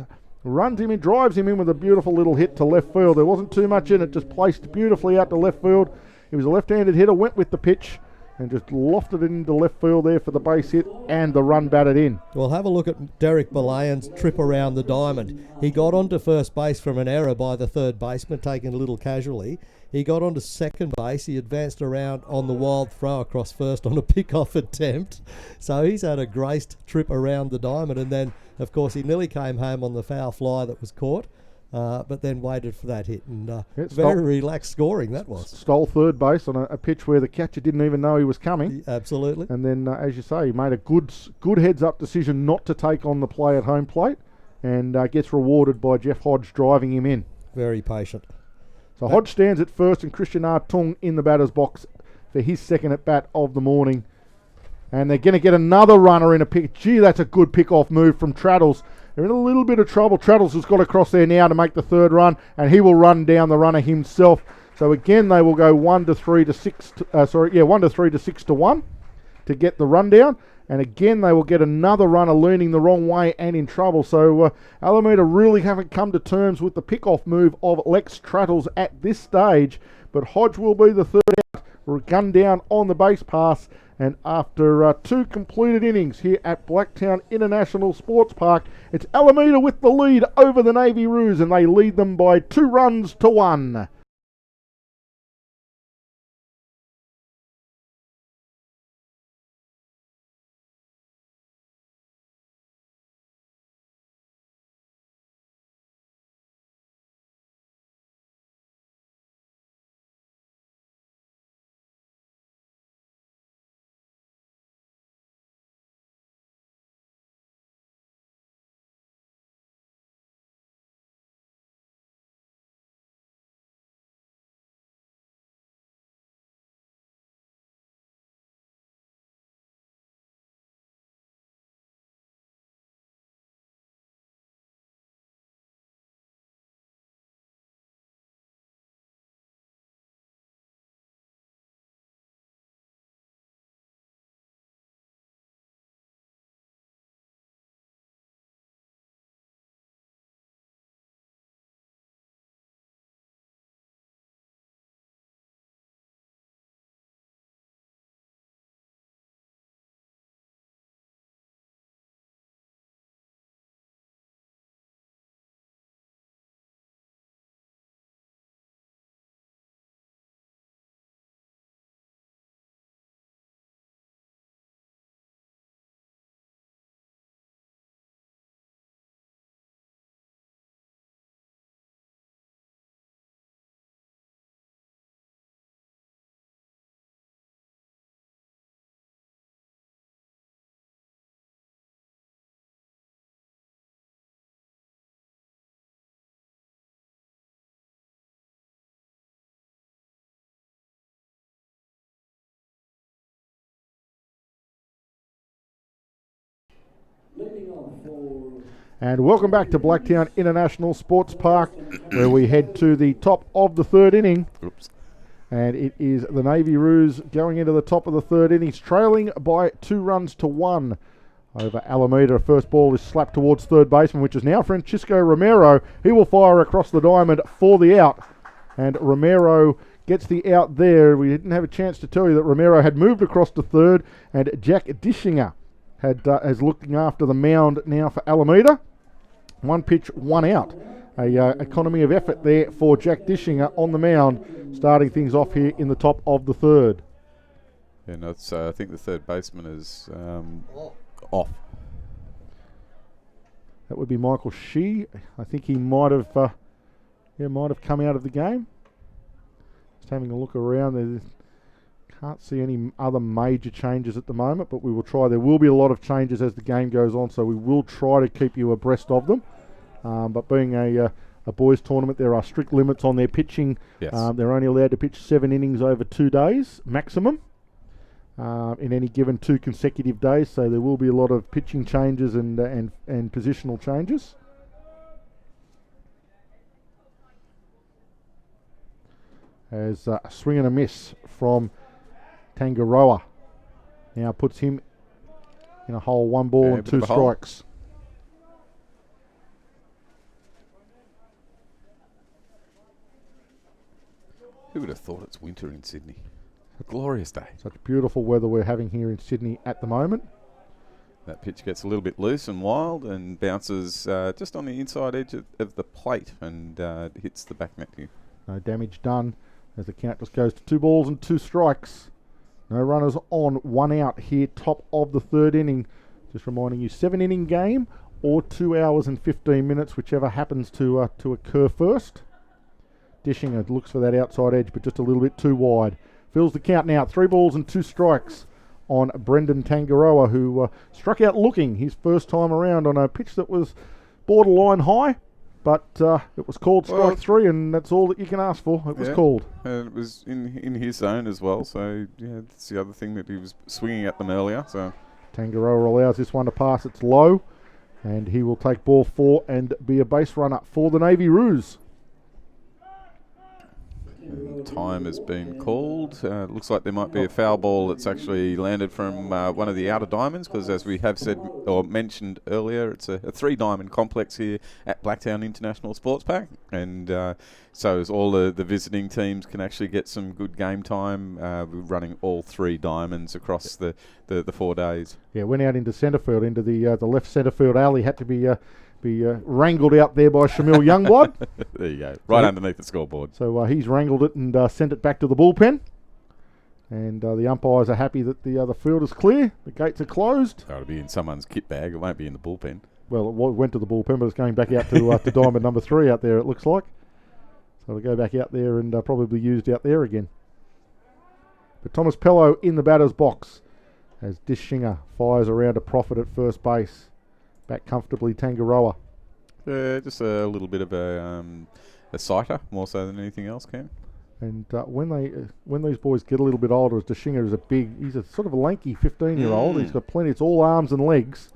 him in, drives him in with a beautiful little hit to left field. There wasn't too much in it, just placed beautifully out to left field. He was a left-handed hitter, went with the pitch, and just lofted it into left field there for the base hit, and the run batted in. Well, have a look at Derek Balayan's trip around the diamond. He got onto first base from an error by the third baseman, taken a little casually. He got onto second base. He advanced around on the wild throw across first on a pick-off attempt. So he's had a graced trip around the diamond, and then, of course, he nearly came home on the foul fly that was caught. But then waited for that hit, and very relaxed scoring that was. Stole third base on a pitch where the catcher didn't even know he was coming. Absolutely. And then, as you say, he made a good heads-up decision not to take on the play at home plate, and gets rewarded by Jeff Hodge driving him in. Very patient. So Hodge stands at first, and Christian Artung in the batter's box for his second at-bat of the morning. And they're going to get another runner in a pick. Gee, that's a good pick-off move from Traddles. They're in a little bit of trouble. Traddles has got across there now to make the third run, and he will run down the runner himself. So again, they will go 1 to 3 to 6. 1 to 3 to 6 to 1 to get the run down. And again, they will get another runner leaning the wrong way and in trouble. So Alameda really haven't come to terms with the pick-off move of Lex Traddles at this stage. But Hodge will be the third out, gun down on the base pass. And after 2 completed innings here at Blacktown International Sports Park, it's Alameda with the lead over the Navy Roos, and they lead them by 2 runs to 1. And welcome back to Blacktown International Sports Park, where we head to the top of the third inning. Oops. And it is the Navy Roos going into the top of the third innings, trailing by 2 runs to 1 over Alameda. First ball is slapped towards third baseman, which is now Francisco Romero. He will fire across the diamond for the out. And Romero gets the out there. We didn't have a chance to tell you that Romero had moved across to third, and Jack Dishinger is looking after the mound now for Alameda. 1 pitch, 1 out. Economy of effort there for Jack Dishinger on the mound, starting things off here in the top of the third. Yeah, no, it's, I think the third baseman is off. That would be Michael Shee. I think he might have come out of the game. Just having a look around. Can't see any other major changes at the moment, but we will try. There will be a lot of changes as the game goes on, so we will try to keep you abreast of them. But being a boys tournament, there are strict limits on their pitching. Yes. They're only allowed to pitch 7 innings over 2 days maximum in any given 2 consecutive days. So there will be a lot of pitching changes and positional changes. As a swing and a miss from Tangaroa now puts him in a hole, 1 ball and 2 strikes. Who would have thought it's winter in Sydney? A glorious day. Such beautiful weather we're having here in Sydney at the moment. That pitch gets a little bit loose and wild and bounces just on the inside edge of the plate and hits the back net here. No damage done as the count just goes to 2 balls and 2 strikes. No runners on, 1 out here, top of the third inning. Just reminding you, 7-inning game or 2 hours and 15 minutes, whichever happens to occur first. Dishinger looks for that outside edge, but just a little bit too wide. Fills the count now, 3 balls and 2 strikes on Brendan Tangaroa, who struck out looking his first time around on a pitch that was borderline high, but it was called strike 3, and that's all that you can ask for. It was called. And it was in his zone as well, so yeah, that's the other thing, that he was swinging at them earlier. So Tangaroa allows this one to pass. It's low, and he will take ball 4 and be a base runner for the Navy Roos. Time has been called. Looks like there might be a foul ball that's actually landed from one of the outer diamonds, because as we have said or mentioned earlier, it's a 3-diamond complex here at Blacktown International Sports Park, and so as all the visiting teams can actually get some good game time. We're running all 3 diamonds across the 4 days. Yeah, went out into centre field, into the left centre field alley. Had to be wrangled out there by Shamil Youngblood. There you go, right underneath the scoreboard. So he's wrangled it and sent it back to the bullpen. And the umpires are happy that the field is clear. The gates are closed. It'll be in someone's kit bag. It won't be in the bullpen. Well, it went to the bullpen, but it's going back out to diamond number 3 out there, it looks like. So it'll go back out there and probably used out there again. But Thomas Pello in the batter's box as Dishinger fires around a profit at first base. Back comfortably, Tangaroa. Just a little bit of a sighter, more so than anything else, Cam. And when these boys get a little bit older, as Dishinger is he's a sort of a lanky 15-year-old. He's got plenty. It's all arms and legs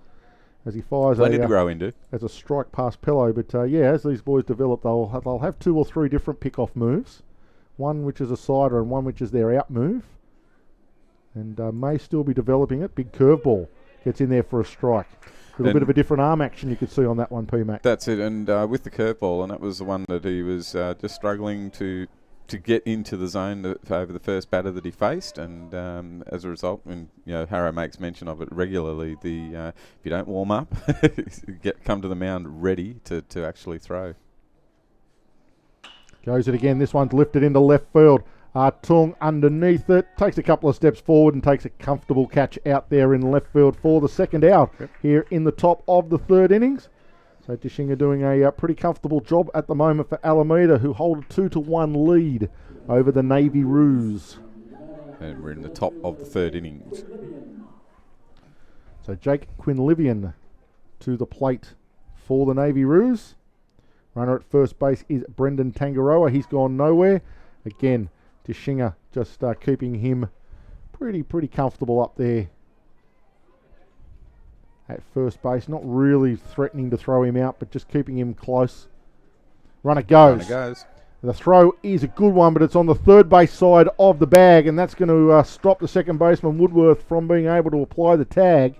as he fires plenty to grow into as a strike past Pello. But as these boys develop, they'll have 2 or 3 different pick-off moves. One which is a sider and one which is their out move. And may still be developing it. Big curveball gets in there for a strike. A little bit of a different arm action you could see on that one, P-Mac. That's it, and with the curveball, and that was the one that he was just struggling to get into the zone over the first batter that he faced, and as a result, and Harrow makes mention of it regularly, if you don't warm up, come to the mound ready to actually throw. Goes it again. This one's lifted into left field. Tung underneath it, takes a couple of steps forward and takes a comfortable catch out there in left field for the second out here in the top of the third innings. So Dishinger doing a pretty comfortable job at the moment for Alameda, who hold a 2-1 lead over the Navy Roos. And we're in the top of the third innings. So Jake Quinlivian to the plate for the Navy Roos. Runner at first base is Brendan Tangaroa. He's gone nowhere. Again, Dishinger just keeping him pretty comfortable up there at first base. Not really threatening to throw him out, but just keeping him close. Runner goes. Runner goes. The throw is a good one, but it's on the third base side of the bag, and that's going to stop the second baseman Woodworth from being able to apply the tag.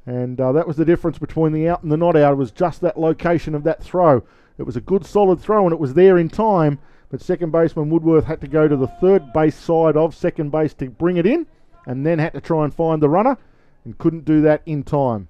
And that was the difference between the out and the not out. It was just that location of that throw. It was a good solid throw, and it was there in time, but second baseman Woodworth had to go to the third base side of second base to bring it in, and then had to try and find the runner, and couldn't do that in time.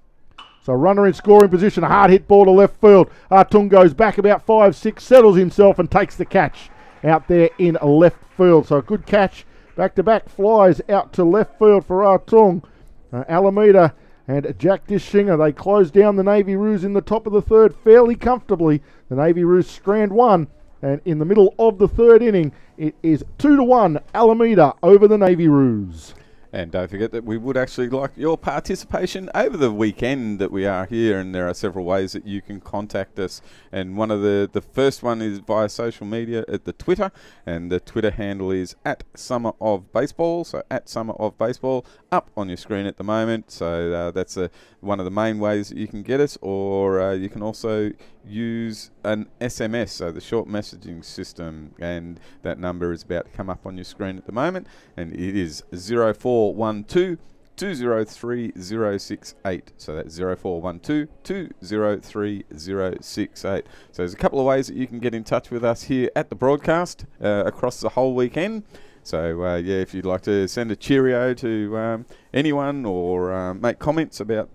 So runner in scoring position, a hard hit ball to left field. Artung goes back about 5-6, settles himself and takes the catch out there in left field. So a good catch, back-to-back flies out to left field for Artung. Alameda and Jack Dishinger, they close down the Navy Roos in the top of the third fairly comfortably. The Navy Roos strand one, and in the middle of the third inning, it is 2-1 Alameda over the Navy Roos. And don't forget that we would actually like your participation over the weekend that we are here, and there are several ways that you can contact us. And one of the first one is via social media at the Twitter, and the Twitter handle is @SummerOfBaseball, so @SummerOfBaseball, up on your screen at the moment. So that's one of the main ways that you can get us, or you can also use an SMS, so the short messaging system, and that number is about to come up on your screen at the moment, and it is 0412 203 068. So that's 0412 203 068. So there's a couple of ways that you can get in touch with us here at the broadcast across the whole weekend. So if you'd like to send a cheerio to anyone, or make comments about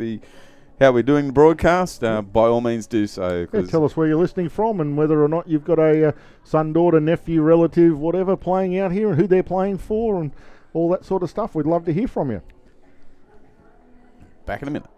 how we're doing the broadcast, by all means do so. Yeah, tell us where you're listening from, and whether or not you've got a son, daughter, nephew, relative, whatever, playing out here, and who they're playing for, and all that sort of stuff. We'd love to hear from you. Back in a minute.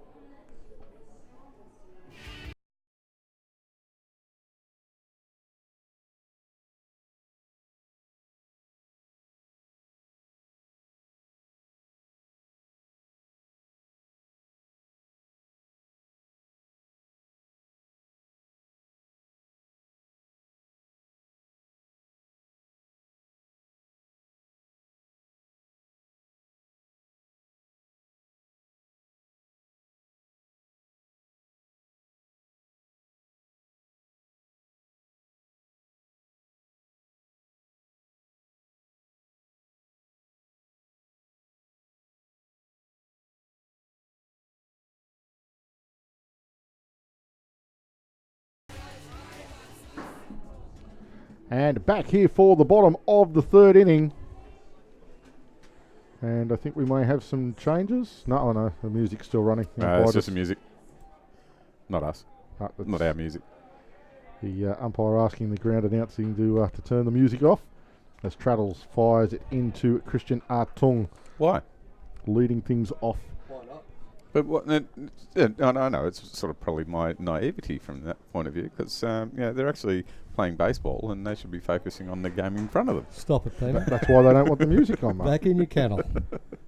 And back here for the bottom of the third inning. And I think we may have some changes. No, the music's still running. It's just the music. Not us. Not our music. The umpire asking the ground announcing to turn the music off, as Traddles fires it into Christian Artung. Why? Leading things off. Why not? But what? I know it's sort of probably my naivety from that point of view, because they're actually playing baseball, and they should be focusing on the game in front of them. Stop it, Peter. That's why they don't want the music on, mate. Back in your kennel.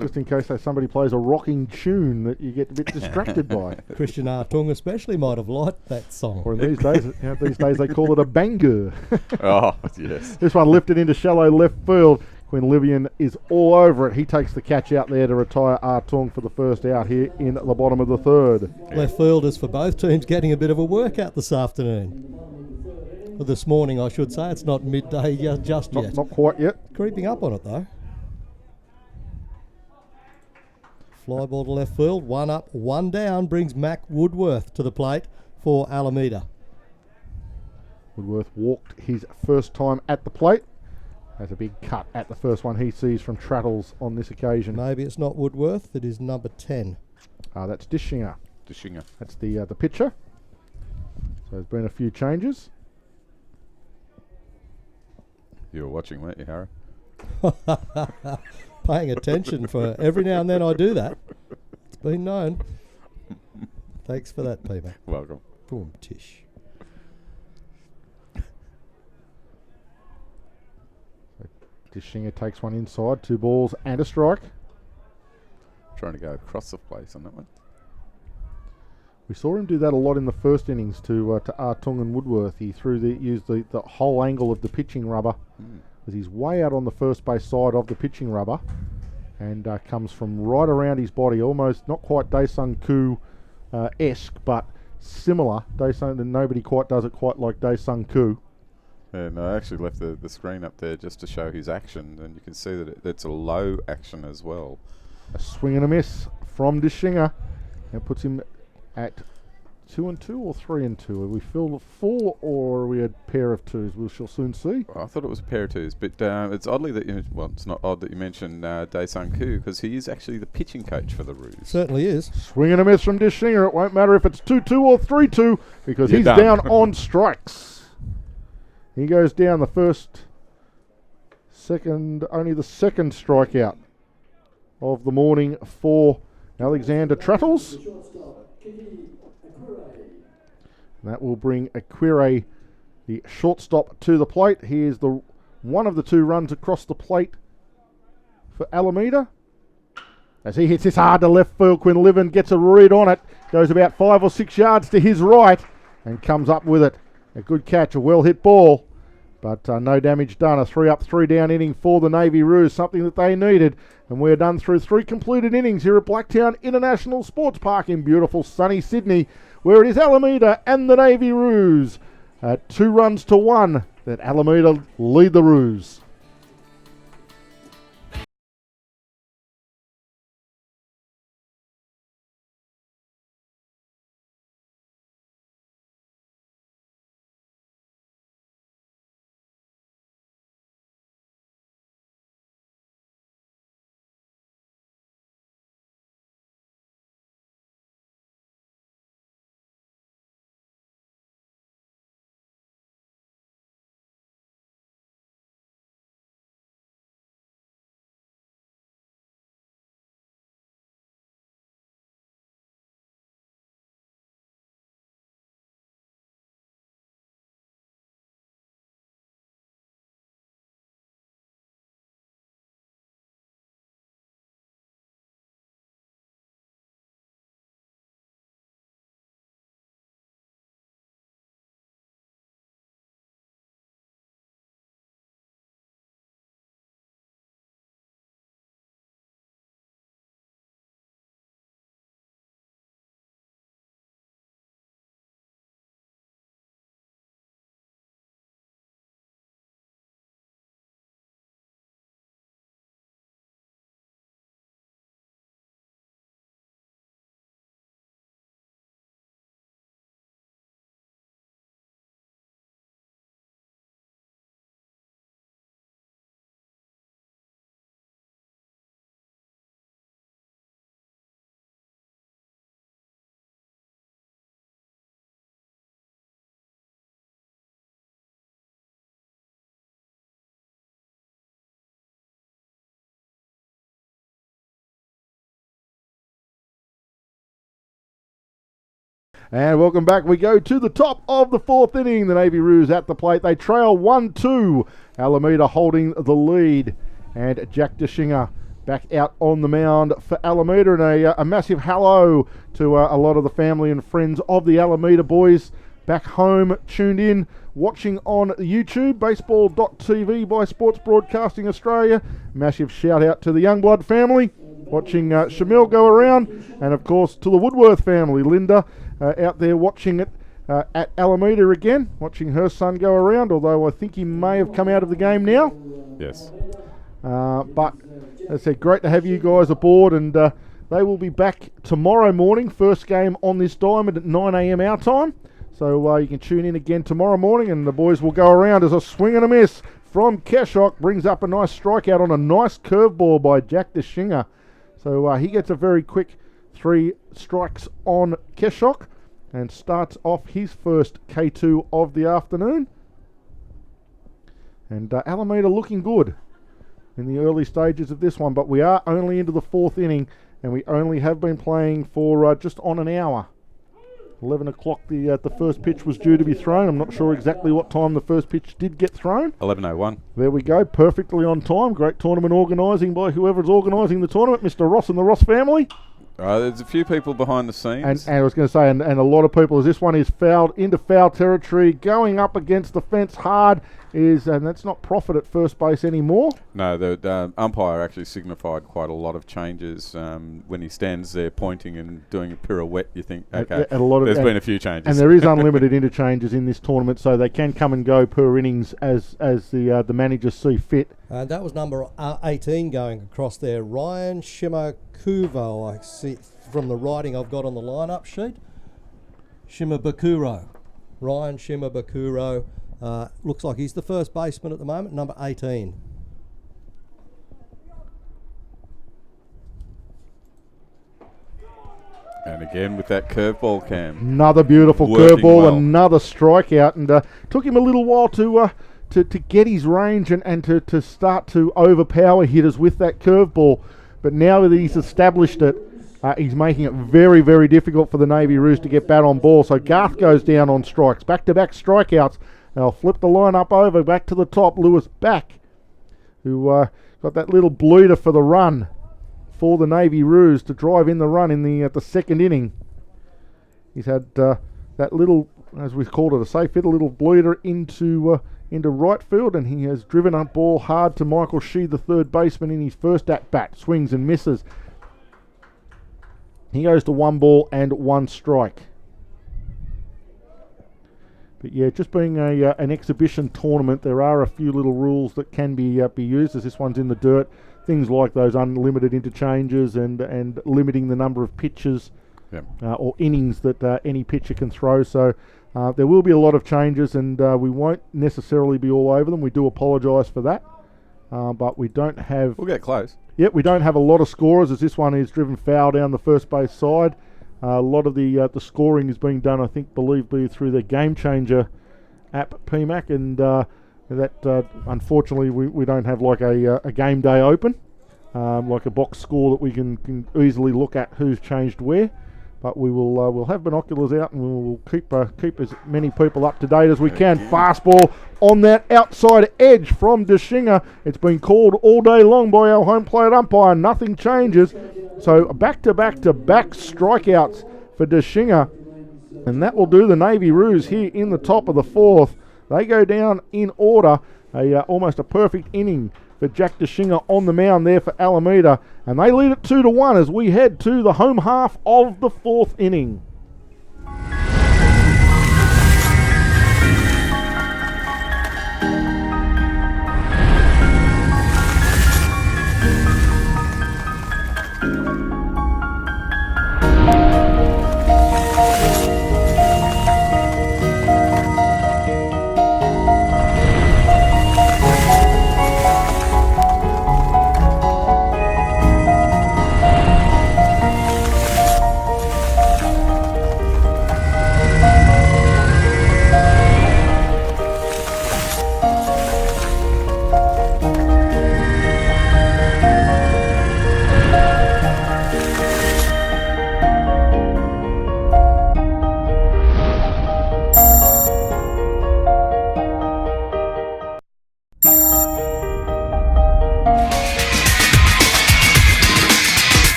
Just in case somebody plays a rocking tune that you get a bit distracted by. Christian Artung especially might have liked that song. Or these days they call it a banger. Oh, yes. This one lifted into shallow left field. Quinlivian is all over it. He takes the catch out there to retire Artung for the first out here in the bottom of the third. Left fielders for both teams getting a bit of a workout this afternoon. Well, this morning, I should say. It's not midday just yet. Not quite yet. Creeping up on it, though. Fly ball to left field. One up, one down. Brings Mac Woodworth to the plate for Alameda. Woodworth walked his first time at the plate. Has a big cut at the first one he sees from Trattles on this occasion. Maybe it's not Woodworth. It is number 10. That's Dishinger. Dishinger. That's the pitcher. So there's been a few changes. You were watching, weren't you, Harry? Paying attention for every now and then I do that. It's been known. Thanks for that, Peter. Welcome. Boom, Tish. Dishinger takes one inside, 2 balls and a strike. Trying to go across the place on that one. We saw him do that a lot in the first innings to Artung and Woodworth. He used the whole angle of the pitching rubber. Because he's way out on the first base side of the pitching rubber. and comes from right around his body, almost not quite Daesung Koo-esque, but similar. Nobody quite does it quite like Daesung Koo. And I actually left the screen up there just to show his action, and you can see that it's a low action as well. A swing and a miss from Deshinger. That puts him at 2-2 or 3-2. Are we filled at 4 or are we a pair of 2s? We shall soon see. I thought it was a pair of 2s, but it's oddly that it's not odd that you mentioned Daesung Koo, because he is actually the pitching coach for the Roos. Certainly is. Swing and a miss from Deshinger. It won't matter if it's 2-2 or 3-2 because You're he's done. down on strikes. He goes down only the second strikeout of the morning for Alexander Trattles. That will bring Akire, the shortstop, to the plate. He is the one of the 2 runs across the plate for Alameda. As he hits this hard to left field, Quinlivan gets a read on it, goes about 5 or 6 yards to his right and comes up with it. A good catch, a well hit ball, but no damage done. A 3-up, 3-down inning for the Navy Roos, something that they needed. And we're done through 3 completed innings here at Blacktown International Sports Park in beautiful sunny Sydney, where it is Alameda and the Navy Roos at 2-1 that Alameda lead the Roos. And welcome back. We go to the top of the 4th inning. The Navy Roos at the plate. They trail 1-2. Alameda holding the lead. And Jack Deshinger back out on the mound for Alameda. And a massive hello to a lot of the family and friends of the Alameda boys back home, tuned in, watching on YouTube, Baseball.TV by Sports Broadcasting Australia. Massive shout out to the Youngblood family, watching Shamil go around. And of course to the Woodworth family, Linda, out there watching it at Alameda again, watching her son go around, although I think he may have come out of the game now. Yes. But as I said, great to have you guys aboard, and they will be back tomorrow morning, first game on this diamond at 9 a.m. our time. So you can tune in again tomorrow morning, and the boys will go around as a swing and a miss from Keshok brings up a nice strikeout on a nice curveball by Jack Deshinger. So he gets a very quick 3 strikes on Keshok and starts off his first K2 of the afternoon. And Alameda looking good in the early stages of this one, but we are only into the 4th inning, and we only have been playing for just on an hour. 11 o'clock the first pitch was due to be thrown. I'm not sure exactly what time the first pitch did get thrown. 11:01. There we go, perfectly on time. Great tournament organising by whoever's organising the tournament, Mr. Ross and the Ross family. There's a few people behind the scenes. And I was going to say, and a lot of people, as this one is fouled into foul territory, going up against the fence hard, and that's not Profit at first base anymore. No, the umpire actually signified quite a lot of changes when he stands there pointing and doing a pirouette. You think, okay, there's been a few changes. And there is unlimited interchanges in this tournament, so they can come and go per innings as the managers see fit. That was number 18 going across there, Ryan Shimakuvo. I see from the writing I've got on the lineup sheet. Shimabukuro. Ryan Shimabukuro. Looks like he's the first baseman at the moment, number 18. And again with that curveball, Cam. Another beautiful curveball, well. Another strikeout, and took him a little while to get his range and to start to overpower hitters with that curveball. But now that he's established it, he's making it very, very difficult for the Navy Roos to get bat on ball. So Garth goes down on strikes, back-to-back strikeouts. They'll flip the lineup over, back to the top. Lewis back, who got that little bleeder for the run for the Navy Roos to drive in the run in the second inning. He's had that little, as we called it, a safe hit, a little bleeder into right field, and he has driven up ball hard to Michael Shee, the third baseman, in his first at-bat. Swings and misses. He goes to 1 ball and 1 strike. But yeah, just being an exhibition tournament, there are a few little rules that can be used, as this one's in the dirt. Things like those unlimited interchanges and limiting the number of pitches or innings that any pitcher can throw. So there will be a lot of changes, and we won't necessarily be all over them. We do apologise for that, but we don't have... We'll get close. Yep, we don't have a lot of scorers, as this one is driven foul down the first base side. A lot of the scoring is being done, I believe, through the Game Changer app, PMAC, and that unfortunately we don't have like a game day open, like a box score that we can easily look at who's changed where. But we will we'll have binoculars out, and we'll keep as many people up to date as we can. Fastball on that outside edge from Deshinger. It's been called all day long by our home plate umpire. Nothing changes. So back-to-back-to-back strikeouts for Deshinger. And that will do the Navy Roos here in the top of the 4th. They go down in order. Almost a perfect inning for Jack Deshinger on the mound there for Alameda. And they lead it 2-1 as we head to the home half of the 4th inning.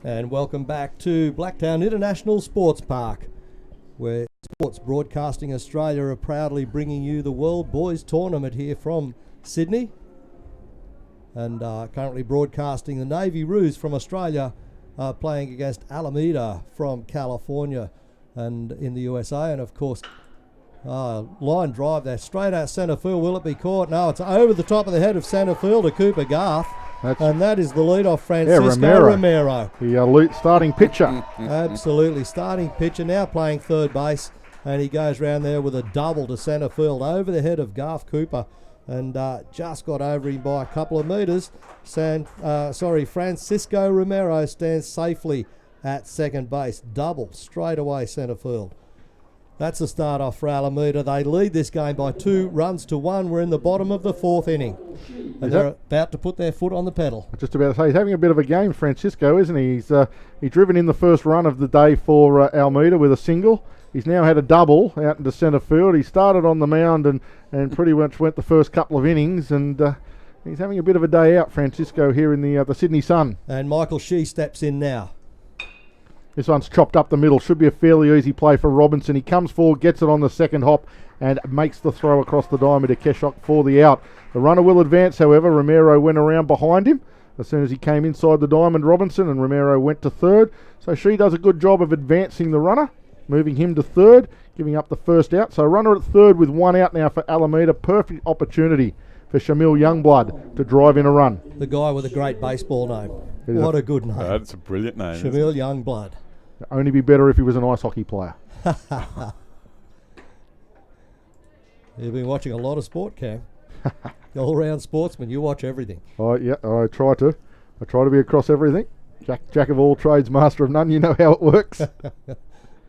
And welcome back to Blacktown International Sports Park, where Sports Broadcasting Australia are proudly bringing you the World Boys Tournament here from Sydney, and currently broadcasting the Navy Roos from Australia playing against Alameda from California and in the USA. And of course, line drive there straight out centre field. Will it be caught? No, it's over the top of the head of centre field to Cooper Garth. And that is the leadoff, Francisco Romero. The elite starting pitcher. Absolutely, starting pitcher, now playing third base. And he goes round there with a double to centre field over the head of Garth Cooper. And just got over him by a couple of metres. Francisco Romero stands safely at second base. Double straight away centre field. That's the start off for Alameda. They lead this game by 2 runs to 1. We're in the bottom of the 4th inning. And they're about to put their foot on the pedal. Just about to say, he's having a bit of a game, Francisco, isn't he? He's driven in the first run of the day for Alameda with a single. He's now had a double out into centre field. He started on the mound and pretty much went the first couple of innings, and he's having a bit of a day out, Francisco, here in the Sydney Sun. And Michael Shee steps in now. This one's chopped up the middle. Should be a fairly easy play for Robinson. He comes forward, gets it on the second hop, and makes the throw across the diamond to Keshok for the out. The runner will advance, however. Romero went around behind him as soon as he came inside the diamond, Robinson, and Romero went to third. So she does a good job of advancing the runner, moving him to third, giving up the first out. So runner at third with 1 out now for Alameda. Perfect opportunity for Shamil Youngblood to drive in a run. The guy with a great baseball name. What a good name. That's a brilliant name. Shamil Youngblood. Only be better if he was an ice hockey player. You've been watching a lot of sport, Cam. All-round sportsman. You watch everything. Oh, yeah, I try to. I try to be across everything. Jack of all trades, master of none. You know how it works.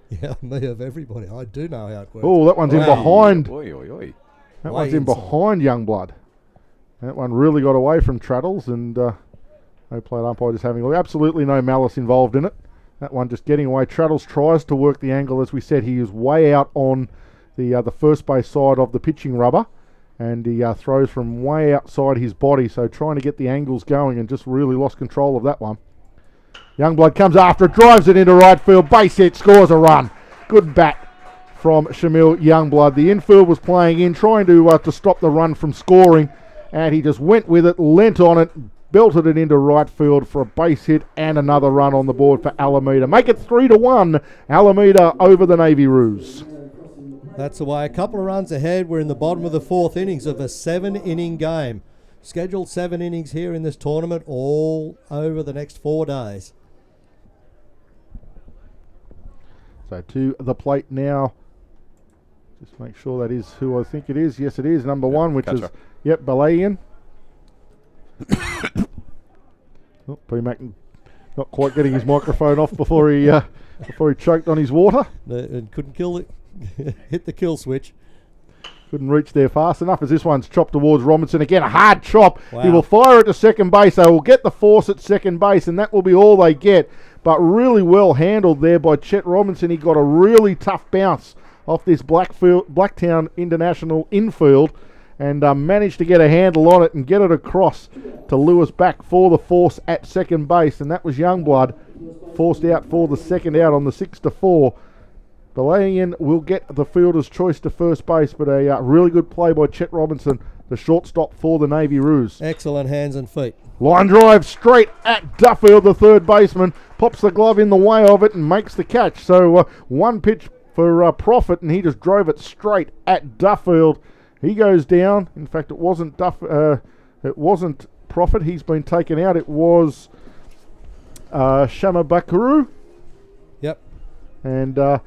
Yeah, me of everybody. I do know how it works. Oh, that one's in behind. Oi, oi, oi. That one's in behind Youngblood. That one really got away from Traddles, and no plate umpire just having a look. Absolutely no malice involved in it. That one just getting away. Traddles tries to work the angle. As we said, he is way out on the first base side of the pitching rubber, and he throws from way outside his body, so trying to get the angles going, and just really lost control of that one. Youngblood comes after it, drives it into right field, base hit, scores a run. Good bat from Shamil Youngblood. The infield was playing in, trying to stop the run from scoring, and he just went with it, leant on it, belted it into right field for a base hit and another run on the board for Alameda. Make it 3-1, Alameda over the Navy Roos. That's the way. A couple of runs ahead. We're in the bottom of the 4th innings of a 7-inning game. Scheduled 7 innings here in this tournament, all over the next 4 days. So to the plate now. Just make sure that is who I think it is. Yes, it is. Number 1, which is, Balayan. P. Mac not quite getting his microphone off before he choked on his water. And couldn't hit the kill switch. Couldn't reach there fast enough as this one's chopped towards Robinson. Again, a hard chop. Wow. He will fire it to second base. They will get the force at second base, and that will be all they get. But really well handled there by Chet Robinson. He got a really tough bounce off this Blacktown International infield, and managed to get a handle on it and get it across to Lewis back for the force at second base, and that was Youngblood forced out for the second out on the 6-4. Balayan will get the fielder's choice to first base, but a really good play by Chet Robinson, the shortstop for the Navy Roos. Excellent hands and feet. Line drive straight at Duffield, the third baseman, pops the glove in the way of it and makes the catch. So one pitch for Profit, and he just drove it straight at Duffield. He goes down. In fact, it wasn't Profit. He's been taken out. It was Shama Bakaru. Yep. And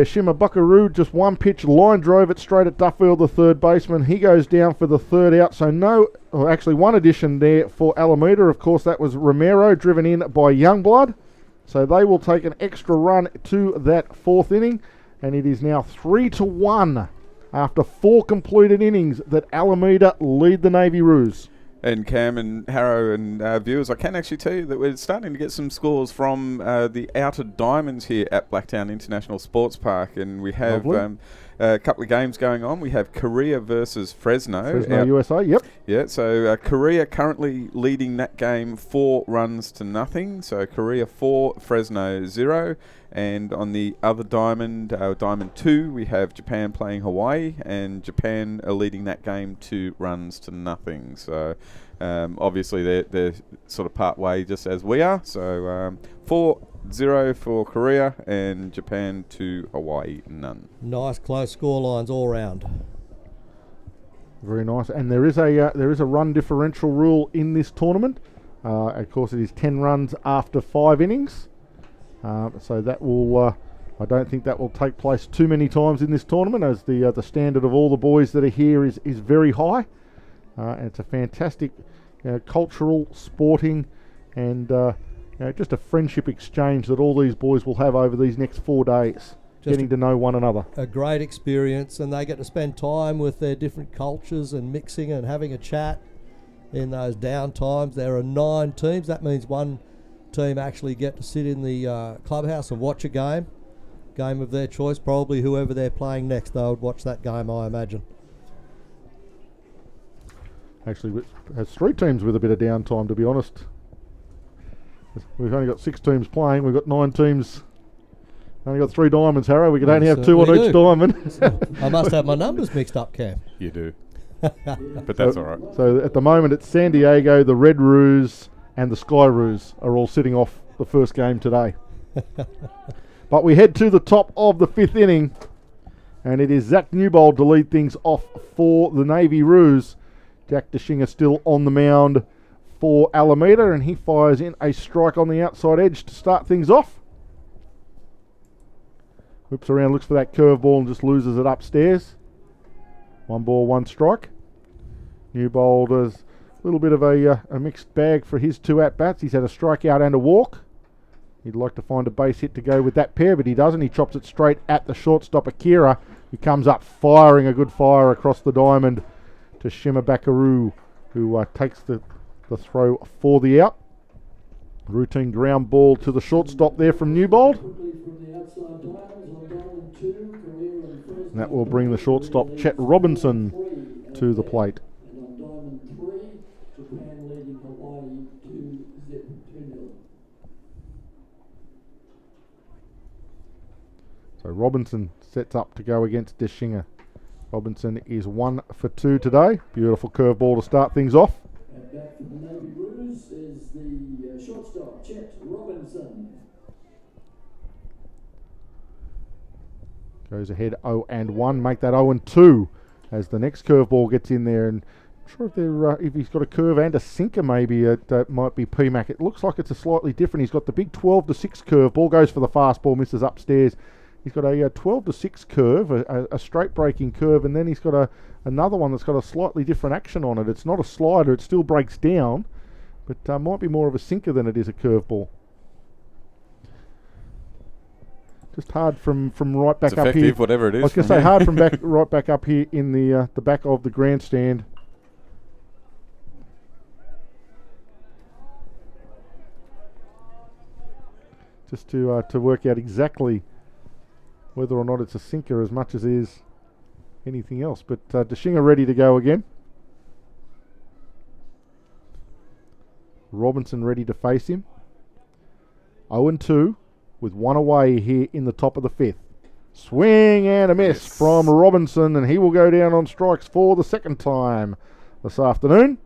Shima Buckaroo, just one pitch, line drove it straight at Duffield, the third baseman. He goes down for the third out. So one addition there for Alameda. Of course, that was Romero, driven in by Youngblood. So they will take an extra run to that 4th inning. And it is now 3-1 after 4 completed innings that Alameda lead the Navy Roos. And Cam and Harrow and viewers, I can actually tell you that we're starting to get some scores from the outer diamonds here at Blacktown International Sports Park, and we have a couple of games going on. We have Korea versus Fresno. USA, yep. Yeah, so Korea currently leading that game 4 runs to nothing. So Korea 4, Fresno 0. And on the other diamond, diamond 2, we have Japan playing Hawaii, and Japan are leading that game 2 runs to nothing. So obviously they're sort of part way just as we are. So 4-0 for Korea, and Japan to Hawaii, none. Nice close score lines all round. Very nice. And there is a run differential rule in this tournament. Of course, it is 10 runs after 5 innings. So that will, I don't think that will take place too many times in this tournament, as the standard of all the boys that are here is very high. And it's a fantastic cultural, sporting, and just a friendship exchange that all these boys will have over these next 4 days getting to know one another. A great experience, and they get to spend time with their different cultures and mixing and having a chat in those down times. There are 9 teams. That means one team actually get to sit in the clubhouse and watch a game of their choice. Probably whoever they're playing next, they would watch that game, I imagine. Actually, it has 3 teams with a bit of downtime, to be honest. We've only got 6 teams playing. We've got 9 teams. Only got 3 diamonds, Harrow. We could only have 2 on each diamond. I must have my numbers mixed up, Cam. You do. But that's all right. So at the moment, it's San Diego, the Red Roos, and the Sky Roos are all sitting off the first game today. But we head to the top of the 5th inning, and it is Zach Newbold to lead things off for the Navy Roos. Jack Deshinger still on the mound for Alameda, and he fires in a strike on the outside edge to start things off. Whips around, looks for that curveball and just loses it upstairs. 1 ball, 1 strike. Newbold has a little bit of a mixed bag for his 2 at-bats. He's had a strikeout and a walk. He'd like to find a base hit to go with that pair, but he doesn't. He chops it straight at the shortstop, Akira. He comes up firing a good fire across the diamond to Shima Bakaru, who takes the throw for the out. Routine ground ball to the shortstop there from Newbold. And that will bring the shortstop Chet Robinson to the plate. So Robinson sets up to go against Deshinger. Robinson is 1 for 2 today. Beautiful curveball to start things off. And back for the Navy Roos is the shortstop, Chet Robinson. Goes ahead 0-1. Make that 0-2 as the next curveball gets in there. And I'm not sure if he's got a curve and a sinker, maybe it might be PMAC. It looks like it's a slightly different. He's got the big 12-6 curve. Ball goes for the fastball, misses upstairs. He's got a 12-6 curve, a straight breaking curve, and then he's got another one that's got a slightly different action on it. It's not a slider, it still breaks down, but might be more of a sinker than it is a curveball. Just hard from right back it's up effective, here. Whatever it is. I was going to say hard from right back up here in the back of the grandstand. Just to work out exactly whether or not it's a sinker as much as it is anything else. But Deshinger ready to go again. Robinson ready to face him. 0-2 with 1 away here in the top of the 5th. Swing and a miss from Robinson, and he will go down on strikes for the 2nd time this afternoon.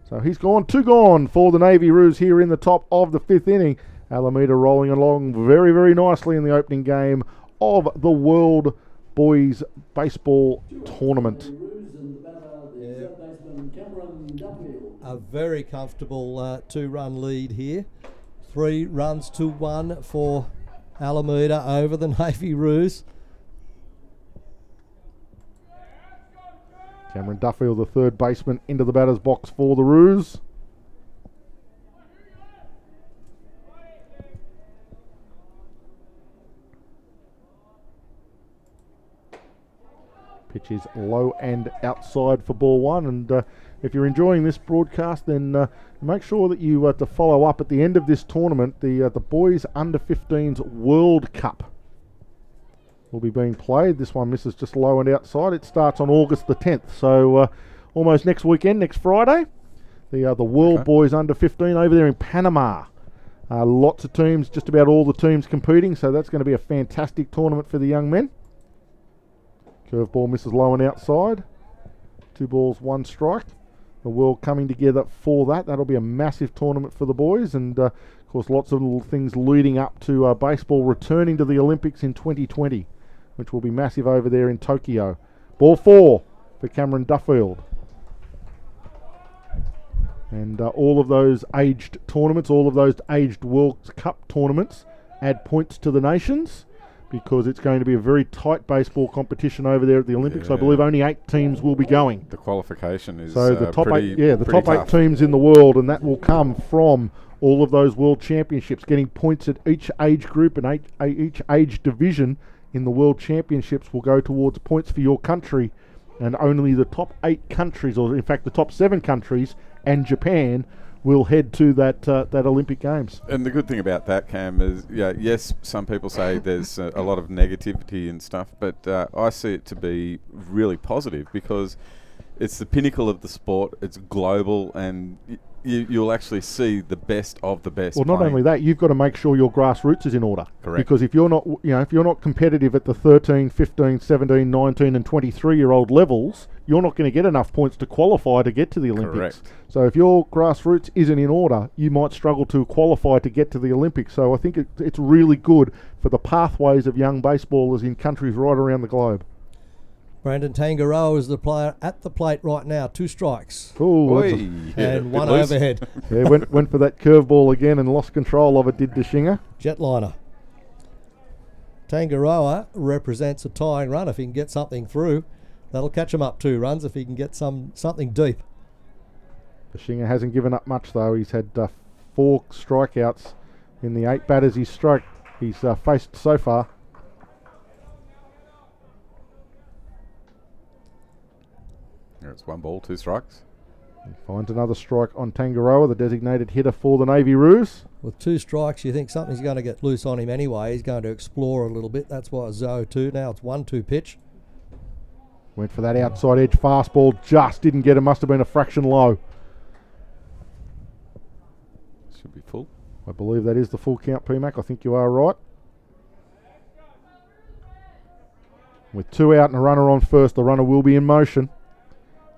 So he's gone, 2 gone for the Navy Roos here in the top of the 5th inning. Alameda rolling along very, very nicely in the opening game of the World Boys Baseball Tournament. A very comfortable 2-run lead here. 3 runs to 1 for Alameda over the Navy Roos. Cameron Duffield, the 3rd baseman, into the batter's box for the Roos. Pitch is low and outside for ball 1. And if you're enjoying this broadcast, then make sure that you to follow up at the end of this tournament. The Boys Under 15s World Cup will be being played. This one misses just low and outside. It starts on August the 10th, so almost next weekend, next Friday. The World Boys Under 15 over there in Panama. Lots of teams, just about all the teams competing, so that's going to be a fantastic tournament for the young men. Curveball misses low and outside. 2 balls, 1 strike. The world coming together for that. That'll be a massive tournament for the boys, and of course lots of little things leading up to baseball returning to the Olympics in 2020, which will be massive over there in Tokyo. Ball 4 for Cameron Duffield. And all of those aged tournaments, all of those aged World Cup tournaments add points to the nations, because it's going to be a very tight baseball competition over there at the Olympics. I believe only 8 teams will be going. The qualification is so the top pretty, 8, the top tough. 8 teams in the world, and that will come from all of those world championships, getting points at each age group and each age division in the World Championships will go towards points for your country, and only the top 8 countries, or in fact the top 7 countries and Japan, will head to that Olympic Games. And the good thing about that, Cam, is, yes, some people say there's a lot of negativity and stuff, but I see it to be really positive because it's the pinnacle of the sport. It's global, and you'll actually see the best of the best. Well, not only that, you've got to make sure your grassroots is in order. Correct. Because if you're not competitive at the 13, 15, 17, 19 and 23-year-old levels, you're not going to get enough points to qualify to get to the Olympics. Correct. So if your grassroots isn't in order, you might struggle to qualify to get to the Olympics. So I think it's really good for the pathways of young baseballers in countries right around the globe. Brandon Tangaroa is the player at the plate right now. 2 strikes. Ooh, And 1 overhead. Yeah, went for that curveball again and lost control of it, did Deshinger. Jetliner. Tangaroa represents a tying run. If he can get something through, that'll catch him up 2 runs if he can get something deep. Deshinger hasn't given up much though. He's had 4 strikeouts in the 8 batters he's faced so far. It's 1 ball, 2 strikes. He finds another strike on Tangaroa, the designated hitter for the Navy Roos. With 2 strikes, you think something's going to get loose on him anyway. He's going to explore a little bit. That's why it's 0-2. Now it's 1-2 pitch. Went for that outside edge fastball, just didn't get it. Must have been a fraction low. Should be full. I believe that is the full count, PMAC. I think you are right. With 2 out and a runner on first, the runner will be in motion.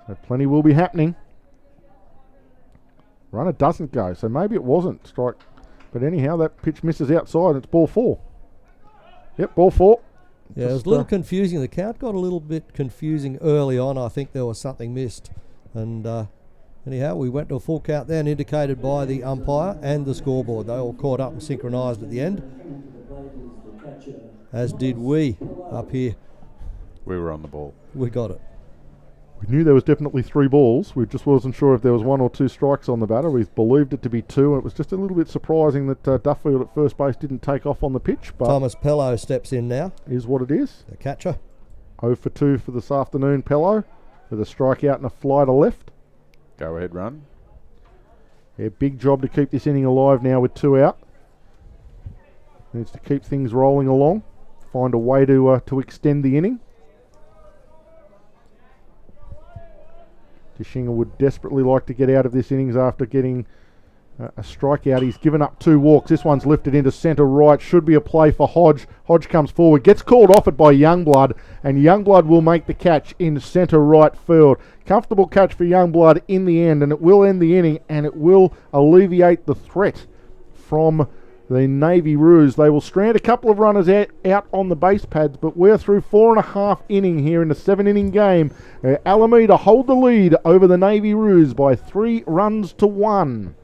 So plenty will be happening. Runner doesn't go, so maybe it wasn't strike. But anyhow, that pitch misses outside and it's ball 4. Yep, ball 4. Yeah, it was a little confusing. The count got a little bit confusing early on. I think there was something missed. And anyhow, we went to a full count then, indicated by the umpire and the scoreboard. They all caught up and synchronised at the end, as did we up here. We were on the ball. We got it. We knew there was definitely 3 balls. We just wasn't sure if there was 1 or 2 strikes on the batter. We believed it to be 2, and it was just a little bit surprising that Duffield at first base didn't take off on the pitch. But Thomas Pello steps in now. Is what it is. The catcher. 0 for 2 for this afternoon, Pello, with a strikeout and a fly to left. Go ahead, run. Yeah, big job to keep this inning alive now with 2 out. Needs to keep things rolling along. Find a way to extend the inning. Deshinger would desperately like to get out of this innings after getting a strikeout. He's given up 2 walks. This one's lifted into centre right. Should be a play for Hodge. Hodge comes forward, gets called off it by Youngblood, and Youngblood will make the catch in centre right field. Comfortable catch for Youngblood in the end, and it will end the inning, and it will alleviate the threat from the Navy Roos. They will strand a couple of runners out on the base pads, but we're through 4.5 innings here in a 7-inning game. Alameda hold the lead over the Navy Roos by 3 runs to 1.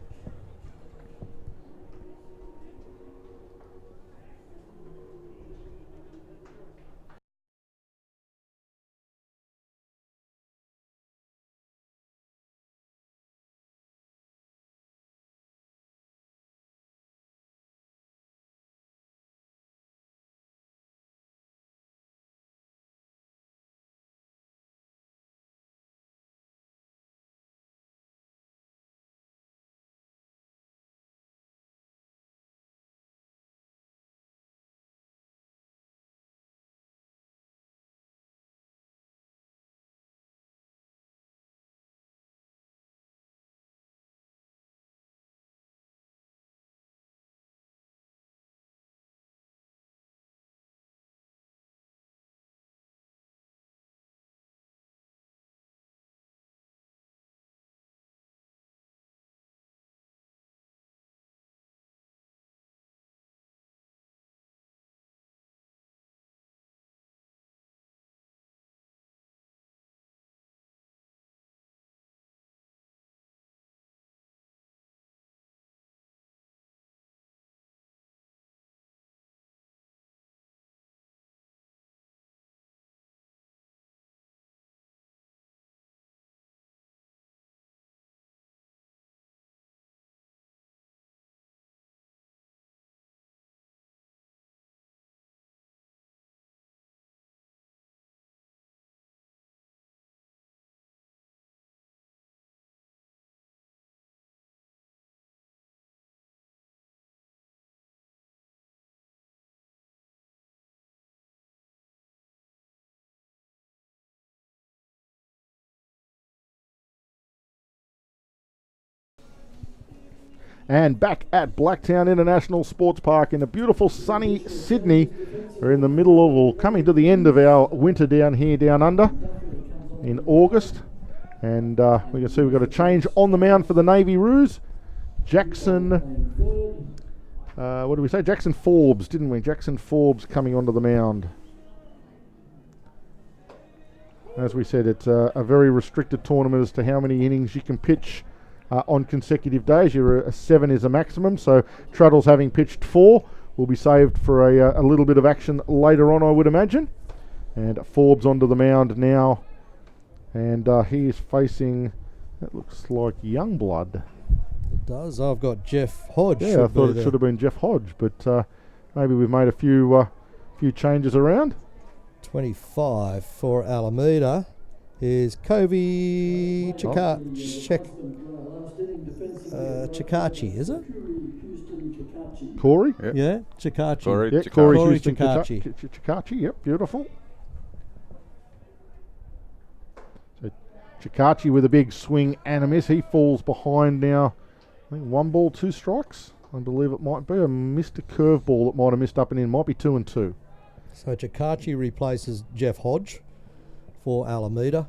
And back at Blacktown International Sports Park in the beautiful sunny Sydney. We're in the middle of, or coming to the end of our winter down here, down under, in August. And we can see we've got a change on the mound for the Navy Roos. Jackson, what did we say? Jackson Forbes, didn't we? Jackson Forbes coming onto the mound. As we said, it's a very restricted tournament as to how many innings you can pitch on consecutive days. A 7 is a maximum, so Truddle's having pitched 4 will be saved for a little bit of action later on, I would imagine. And Forbes onto the mound now, and he is facing, that looks like Youngblood. It does. I've got Jeff Hodge. Yeah, I thought it should have been Jeff Hodge, but maybe we've made a few changes around. 25 for Alameda is Kobe Chikachi, is it? Corey? Yep. Yeah, Chikachi. Corey Corey Houston Chikachi. Chikachi, yep, beautiful. So Chikachi with a big swing and a miss. He falls behind now. I think 1 ball, 2 strikes. I believe it might be. A missed a curveball that might have missed up and in. Might be 2 and 2. So Chikachi replaces Jeff Hodge for Alameda.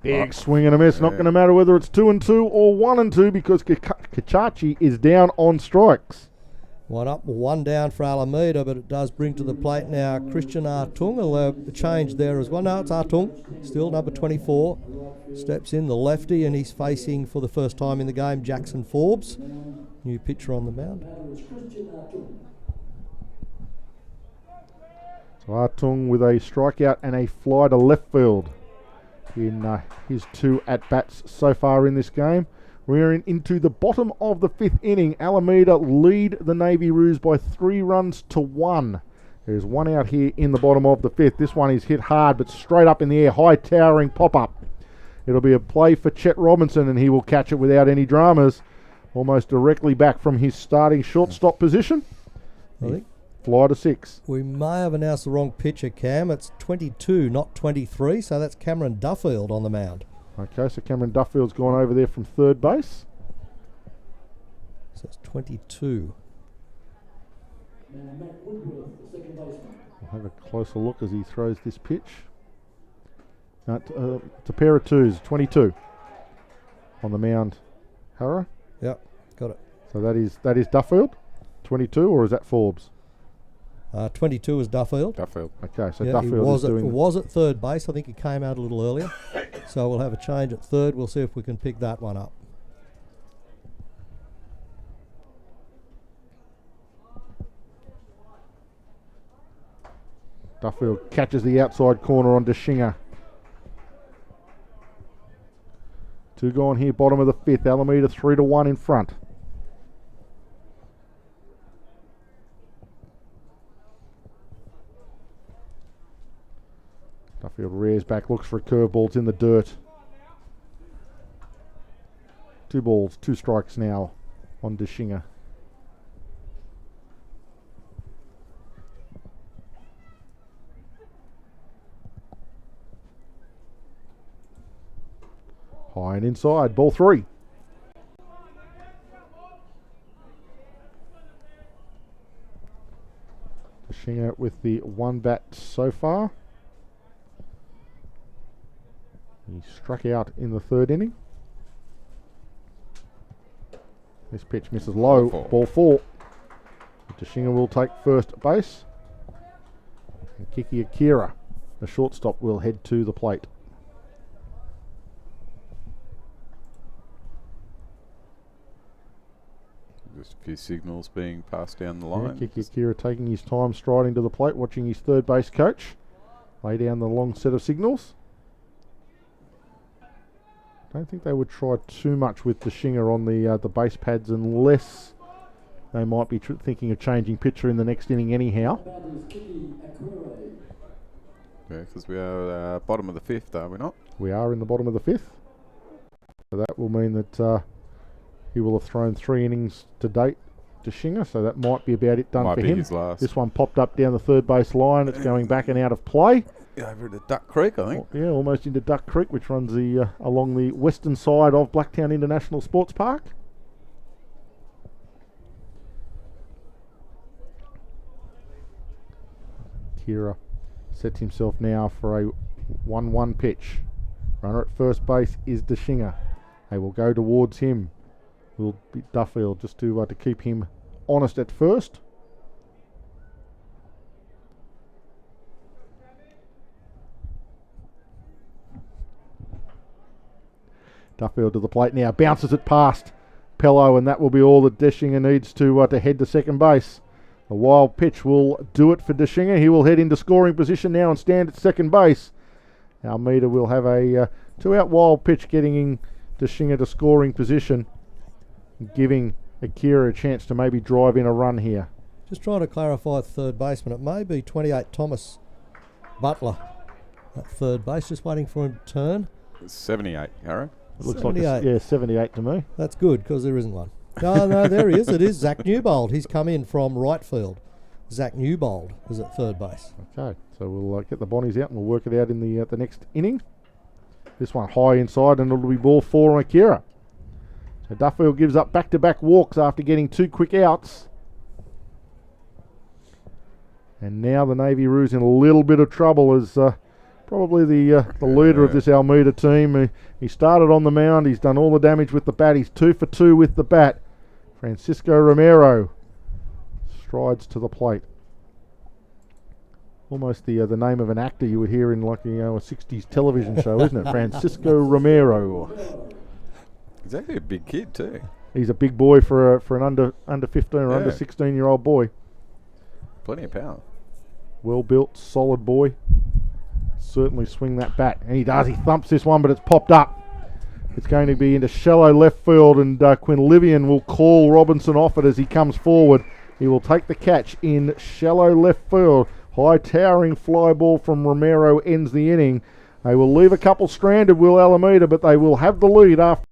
Big swing and a miss. Not going to matter whether it's 2 and 2 or 1 and 2 because Chikachi is down on strikes. 1 up, 1 down for Alameda, but it does bring to the plate now Christian Artung. A change there as well. No, it's Artung, still number 24. Steps in the lefty, and he's facing for the first time in the game Jackson Forbes. New pitcher on the mound. So Artung with a strikeout and a fly to left field in his 2 at-bats so far in this game. We're into the bottom of the 5th inning. Alameda lead the Navy Roos by 3 runs to 1. There's 1 out here in the bottom of the 5th. This one is hit hard, but straight up in the air, high towering pop-up. It'll be a play for Chet Robinson, and he will catch it without any dramas, almost directly back from his starting shortstop position. I think fly to 6. we may have announced the wrong pitcher, Cam. It's 22, not 23, so that's Cameron Duffield on the mound. Okay, so Cameron Duffield's gone over there from third base. So it's 22. We'll have a closer look as he throws this pitch. It's a pair of 2s, 22 on the mound. Harrow? Yep, got it. So that is Duffield, 22, or is that Forbes? 22 is Duffield. Duffield. Okay, so Yeah, Duffield is doing... was at third base. I think he came out a little earlier. So we'll have a change at third. We'll see if we can pick that one up. Duffield catches the outside corner on Deshinger. 2 gone here, bottom of the 5th. Alameda 3-1 in front. Duffield rears back, looks for a curveball. It's in the dirt. 2 balls, 2 strikes now on Deshinger. High and inside, ball 3. Deshinger with the 1 bat so far. He struck out in the 3rd inning. This pitch misses low, ball 4. Deshinger will take first base. And Kiki Akira, the shortstop, will head to the plate. Just a few signals being passed down the line. Kiki Akira taking his time striding to the plate, watching his third base coach lay down the long set of signals. I don't think they would try too much with Deshinger on the base pads unless they might be thinking of changing pitcher in the next inning anyhow. Yeah, because we are bottom of the 5th, are we not? We are in the bottom of the 5th. So that will mean that he will have thrown 3 innings to date, Deshinger, so that might be about it done Might for be him. his last. This one popped up down the third base line. It's going back and out of play. Over to Duck Creek, I think. Yeah, almost into Duck Creek, which runs the along the western side of Blacktown International Sports Park. Kira sets himself now for a 1-1 pitch. Runner at first base is Deshinger. They will go towards him. Will be Duffield just to keep him honest at first. Duffield to the plate now, bounces it past Pello, and that will be all that Deshinger needs to head to second base. A wild pitch will do it for Deshinger. He will head into scoring position now and stand at second base. Alameda will have a 2-out wild pitch getting in Deshinger to scoring position, giving Akira a chance to maybe drive in a run here. Just trying to clarify third baseman. It may be 28 Thomas Butler at third base, just waiting for him to turn. 78, Harrow. It looks 78. like 78 to me. That's good, because there isn't one. No, there he is. It is Zach Newbold. He's come in from right field. Zach Newbold is at third base. Okay, so we'll get the bonnies out and we'll work it out in the next inning. This one high inside, and it'll be ball 4 on Akira. So Duffield gives up back-to-back walks after getting 2 quick outs. And now the Navy Roos in a little bit of trouble as probably the leader of this Alameda team. He started on the mound. He's done all the damage with the bat. He's 2 for 2 with the bat. Francisco Romero strides to the plate. Almost the name of an actor you would hear in like a 60s television show, isn't it? Francisco Romero. He's actually a big kid too. He's a big boy for an under 15 or under 16-year-old boy. Plenty of power. Well built, solid boy. Certainly swing that bat, and he does. He thumps this one, but it's popped up. It's going to be into shallow left field, and Quinlivian will call Robinson off it as he comes forward. He will take the catch in shallow left field. High towering fly ball from Romero ends the inning. They will leave a couple stranded, will Alameda, but they will have the lead after.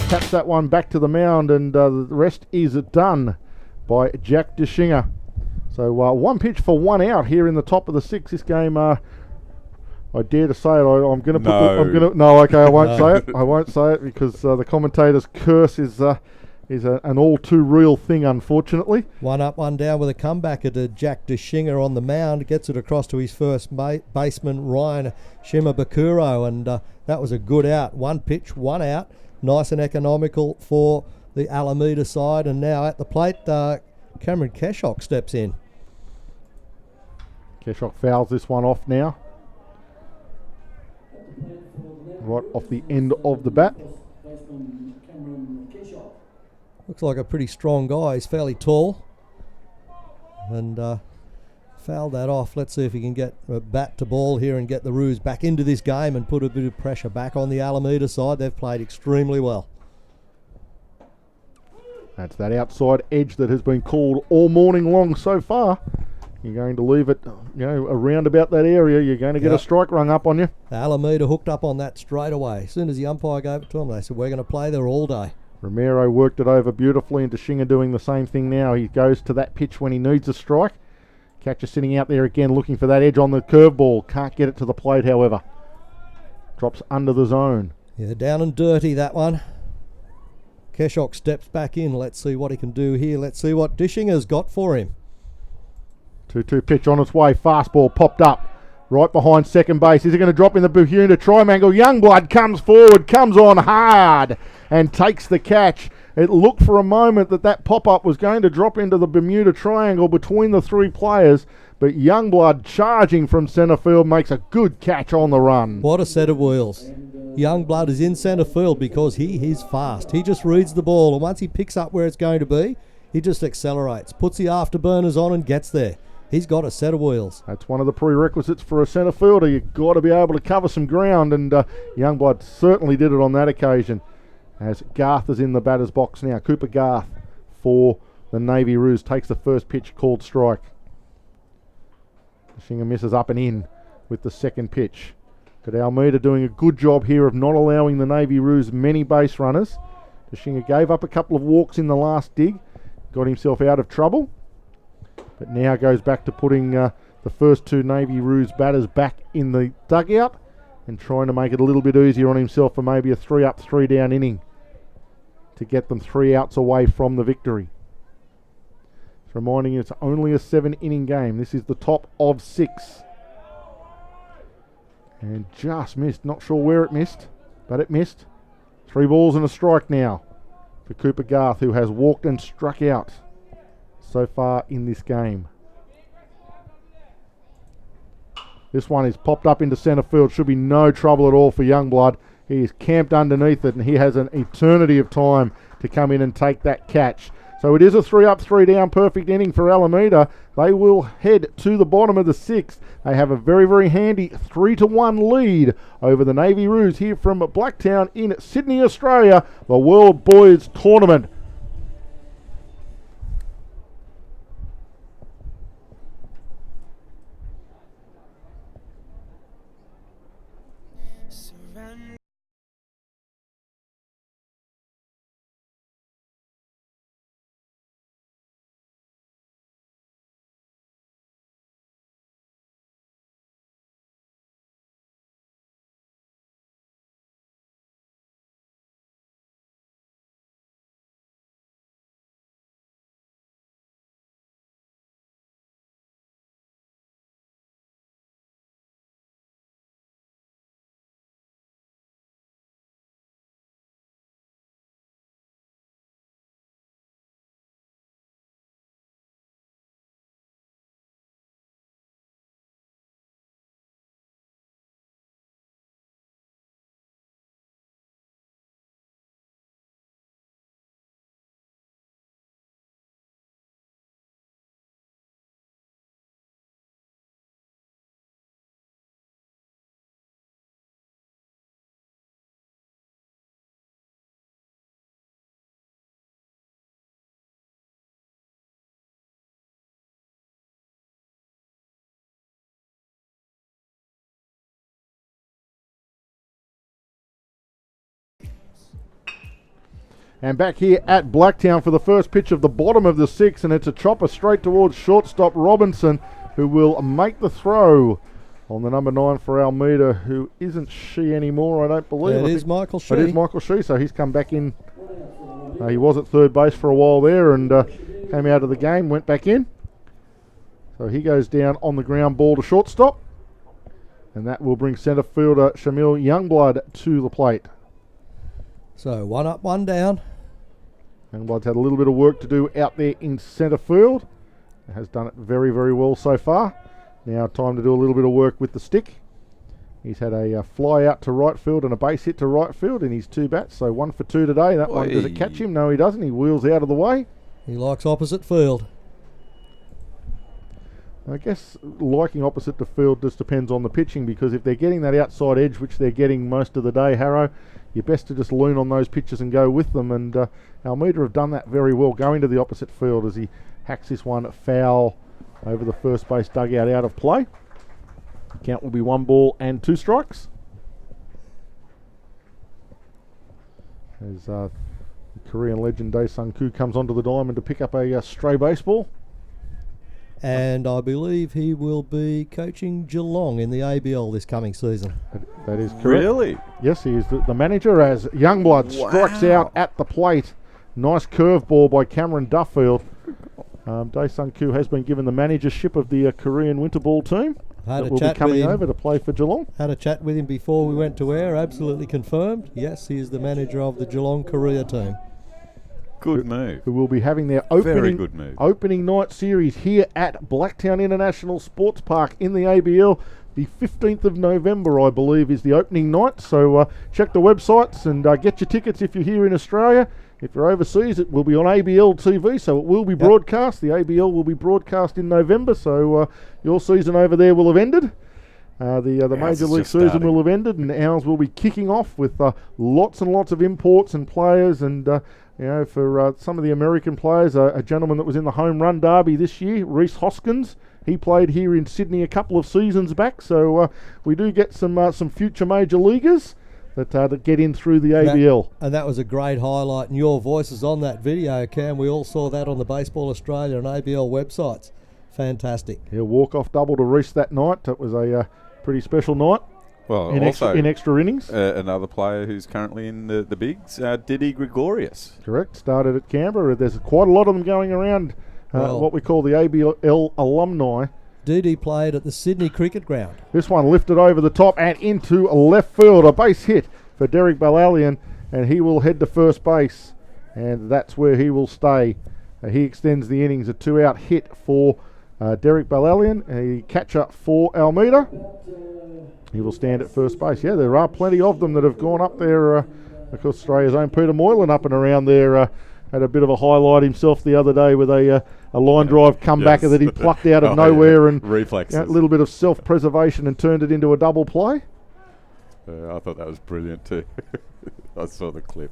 Taps that one back to the mound, and the rest is done by Jack Deshinger. So 1 pitch for 1 out here in the top of the 6th. This game, I dare to say it. I'm going to put. No, okay, I won't say it. I won't say it because the commentator's curse is is an all too real thing, unfortunately. One up, one down with a comebacker to Jack DeShinger on the mound. Gets it across to his first baseman, Ryan Shimabukuro, and that was a good out. One pitch, one out. Nice and economical for the Alameda side. And now at the plate, Cameron Keshok steps in. Keshok fouls this one off now. Right off the end of the bat. Looks like a pretty strong guy. He's fairly tall. And fouled that off. Let's see if he can get a bat to ball here and get the Roos back into this game and put a bit of pressure back on the Alameda side. They've played extremely well. That's that outside edge that has been called all morning long so far. You're going to leave it, around about that area. You're going to get a strike rung up on you. Alameda hooked up on that straight away. As soon as the umpire gave it to them, they said, we're going to play there all day. Romero worked it over beautifully, and DeShinger doing the same thing now. He goes to that pitch when he needs a strike. Catcher sitting out there again looking for that edge on the curveball. Can't get it to the plate, however. Drops under the zone. Yeah, down and dirty, that one. Keshok steps back in. Let's see what he can do here. Let's see what DeShinger's got for him. 2-2 pitch on its way. Fastball popped up right behind second base. Is it going to drop in the Bermuda triangle? Youngblood comes forward, comes on hard and takes the catch. It looked for a moment that pop-up was going to drop into the Bermuda triangle between the three players, but Youngblood charging from centre field makes a good catch on the run. What a set of wheels. Youngblood is in centre field because he is fast. He just reads the ball, and once he picks up where it's going to be, he just accelerates, puts the afterburners on and gets there. He's got a set of wheels. That's one of the prerequisites for a centre fielder. You've got to be able to cover some ground, and Youngblood certainly did it on that occasion. As Garth is in the batter's box now. Cooper Garth for the Navy Roos takes the first pitch, called strike. Shinger misses up and in with the second pitch. But Alameda doing a good job here of not allowing the Navy Roos many base runners. Shinger gave up a couple of walks in the last dig, got himself out of trouble, but now goes back to putting the first two Navy Roos batters back in the dugout and trying to make it a little bit easier on himself for maybe a 3-up, 3-down inning to get them 3 outs away from the victory. It's reminding you it's only a 7-inning game. This is the top of 6. And just missed. Not sure where it missed, but it missed. 3 balls and a strike now for Cooper Garth, who has walked and struck out so far in this game. This one is popped up into centre field. Should be no trouble at all for Youngblood. He is camped underneath it, and he has an eternity of time to come in and take that catch. So it is a 3-up, 3-down perfect inning for Alameda. They will head to the bottom of the 6th. They have a very, very handy 3-1 lead over the Navy Roos here from Blacktown in Sydney, Australia, the World Boys Tournament. And back here at Blacktown for the first pitch of the bottom of the 6th, and it's a chopper straight towards shortstop Robinson, who will make the throw on the number 9 for Alameda, who isn't She anymore, I don't believe. It is Michael She. It is Michael She, so he's come back in He was at third base for a while there and came out of the game, went back in. So he goes down on the ground ball to shortstop. And that will bring centre fielder Shamil Youngblood to the plate. So 1 up, 1 down. Youngblood's had a little bit of work to do out there in centre field. Has done it very, very well so far. Now time to do a little bit of work with the stick. He's had a fly out to right field and a base hit to right field in his 2 bats. So 1 for 2 today. That one, does it catch him? No, he doesn't. He wheels out of the way. He likes opposite field. I guess liking opposite the field just depends on the pitching, because if they're getting that outside edge, which they're getting most of the day, Harrow, you're best to just lean on those pitches and go with them. And Alameda have done that very well, going to the opposite field as he hacks this one foul over the first base dugout out of play. Count will be 1 ball and 2 strikes. As Korean legend Dae-Sung Koo comes onto the diamond to pick up a stray baseball. And I believe he will be coaching Geelong in the ABL this coming season. That is correct. Really? Yes, he is the manager, as Youngblood strikes out at the plate. Nice curveball by Cameron Duffield. Dae-Sung Koo has been given the managership of the Korean winter ball team. Had that a will chat be coming with him. over to play for Geelong. Had a chat with him before we went to air. Absolutely confirmed. Yes, he is the manager of the Geelong Korea team. Good move. Who will be having their Very good move. opening night series here at Blacktown International Sportspark in the ABL. The 15th of November, I believe, is the opening night. So check the websites and get your tickets if you're here in Australia. If you're overseas, it will be on ABL.TV, so it will be broadcast. The ABL will be broadcast in November, so your season over there will have ended. The Major League season will have ended, and ours will be kicking off with lots and lots of imports and players. And for some of the American players, a gentleman that was in the home run derby this year, Reese Hoskins, he played here in Sydney a couple of seasons back. So we do get some future major leaguers that get in through the ABL. And that was a great highlight, and your voice is on that video, Cam. We all saw that on the Baseball Australia and ABL websites. Fantastic. Yeah, walk-off double to Reese that night. It was a pretty special night. Well, in also extra innings. Another player who's currently in the bigs, Diddy Gregorius. Correct. Started at Canberra. There's quite a lot of them going around. What we call the ABL alumni. Didi played at the Sydney Cricket Ground. This one lifted over the top and into a left field. A base hit for Derek Balalian, and he will head to first base, and that's where he will stay. He extends the innings. A 2-out hit for Derek Balalian, a catcher for Alameda. He will stand at first base. Yeah, there are plenty of them that have gone up there. Of course, Australia's own Peter Moylan up and around there had a bit of a highlight himself the other day with a line drive comeback that he plucked out of nowhere and reflexes. A little bit of self-preservation and turned it into a double play. I thought that was brilliant too. I saw the clip.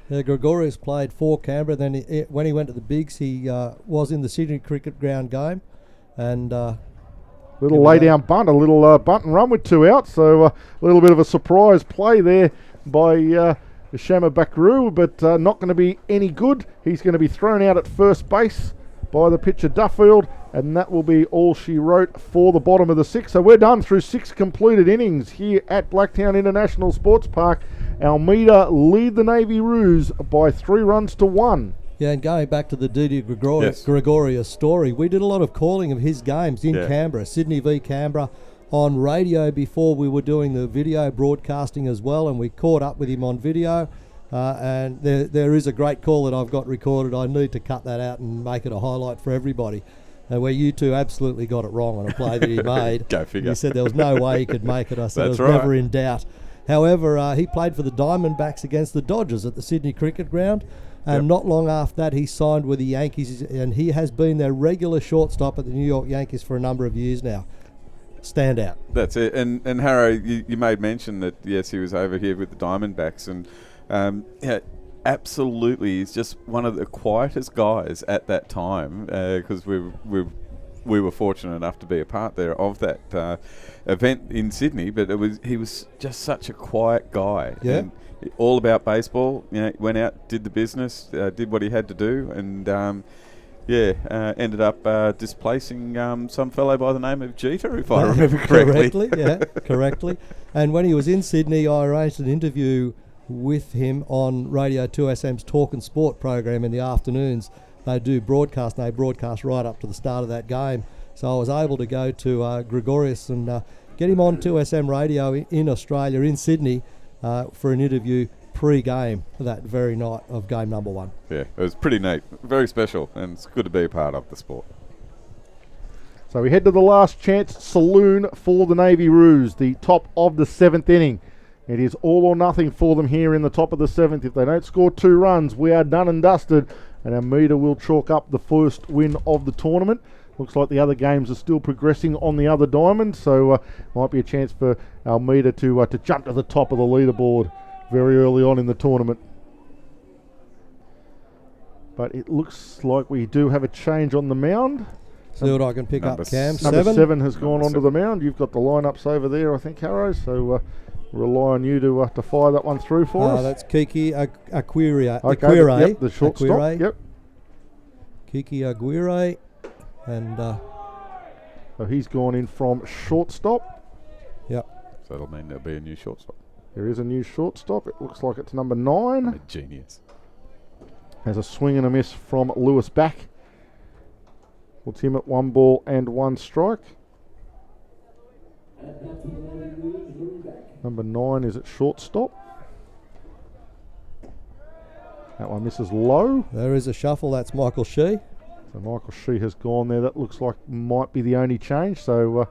Gregorius played for Canberra. Then when he went to the bigs, he was in the Sydney Cricket Ground game, and little lay down bunt, a little bunt and run with 2 outs. So a little bit of a surprise play there by Shama Bakru, but not going to be any good. He's going to be thrown out at first base by the pitcher Duffield, and that will be all she wrote for the bottom of the 6th. So we're done through 6 completed innings here at Blacktown International Sports Park. Alameda lead the Navy Roos by 3 runs to 1. Yeah, and going back to the Didi Gregorius story, we did a lot of calling of his games in Canberra, Sydney v Canberra, on radio before we were doing the video broadcasting as well, and we caught up with him on video. And there is a great call that I've got recorded. I need to cut that out and make it a highlight for everybody, where you two absolutely got it wrong on a play that he made. Go figure. He said there was no way he could make it. I said That's it was right. never in doubt. However, he played for the Diamondbacks against the Dodgers at the Sydney Cricket Ground, and not long after that he signed with the Yankees, and he has been their regular shortstop at the New York Yankees for a number of years now. Stand out. That's it. And Harrow, you made mention that, yes, he was over here with the Diamondbacks, and absolutely, he's just one of the quietest guys at that time, because we were fortunate enough to be a part there of that event in Sydney. But he was just such a quiet guy. Yeah. And all about baseball. Went out, did the business, did what he had to do, and ended up displacing some fellow by the name of Jeter, if I remember correctly. Correctly. And when he was in Sydney, I arranged an interview with him on Radio 2SM's Talk and Sport program in the afternoons. They do broadcast, and they broadcast right up to the start of that game. So I was able to go to Gregorius and get him on 2SM radio in Australia, in Sydney, for an interview pre-game that very night of game number 1. Yeah, it was pretty neat, very special, and it's good to be a part of the sport. So we head to the last chance saloon for the Navy Roos, the top of the 7th inning. It is all or nothing for them here in the top of the 7th. If they don't score 2 runs, we are done and dusted, and Alameda will chalk up the first win of the tournament. Looks like the other games are still progressing on the other diamond, so might be a chance for Alameda to jump to the top of the leaderboard very early on in the tournament. But it looks like we do have a change on the mound. See what I can pick up, Cam. Number 7 has gone onto the mound. You've got the lineups over there, I think, Harrow. So rely on you to fire that one through for us. That's Kiki Aguirre. Okay, yep, the shortstop. Yep. Kiki Aguirre, and so he's gone in from shortstop. Yep. So that'll mean there'll be a new shortstop. There is a new shortstop. It looks like it's number 9. I'm a genius. Has a swing and a miss from Lewis back. Puts him at 1 ball and 1 strike. Number 9 is at shortstop. That one misses low. There is a shuffle. That's Michael Shee. So Michael Shee has gone there. That looks like might be the only change. So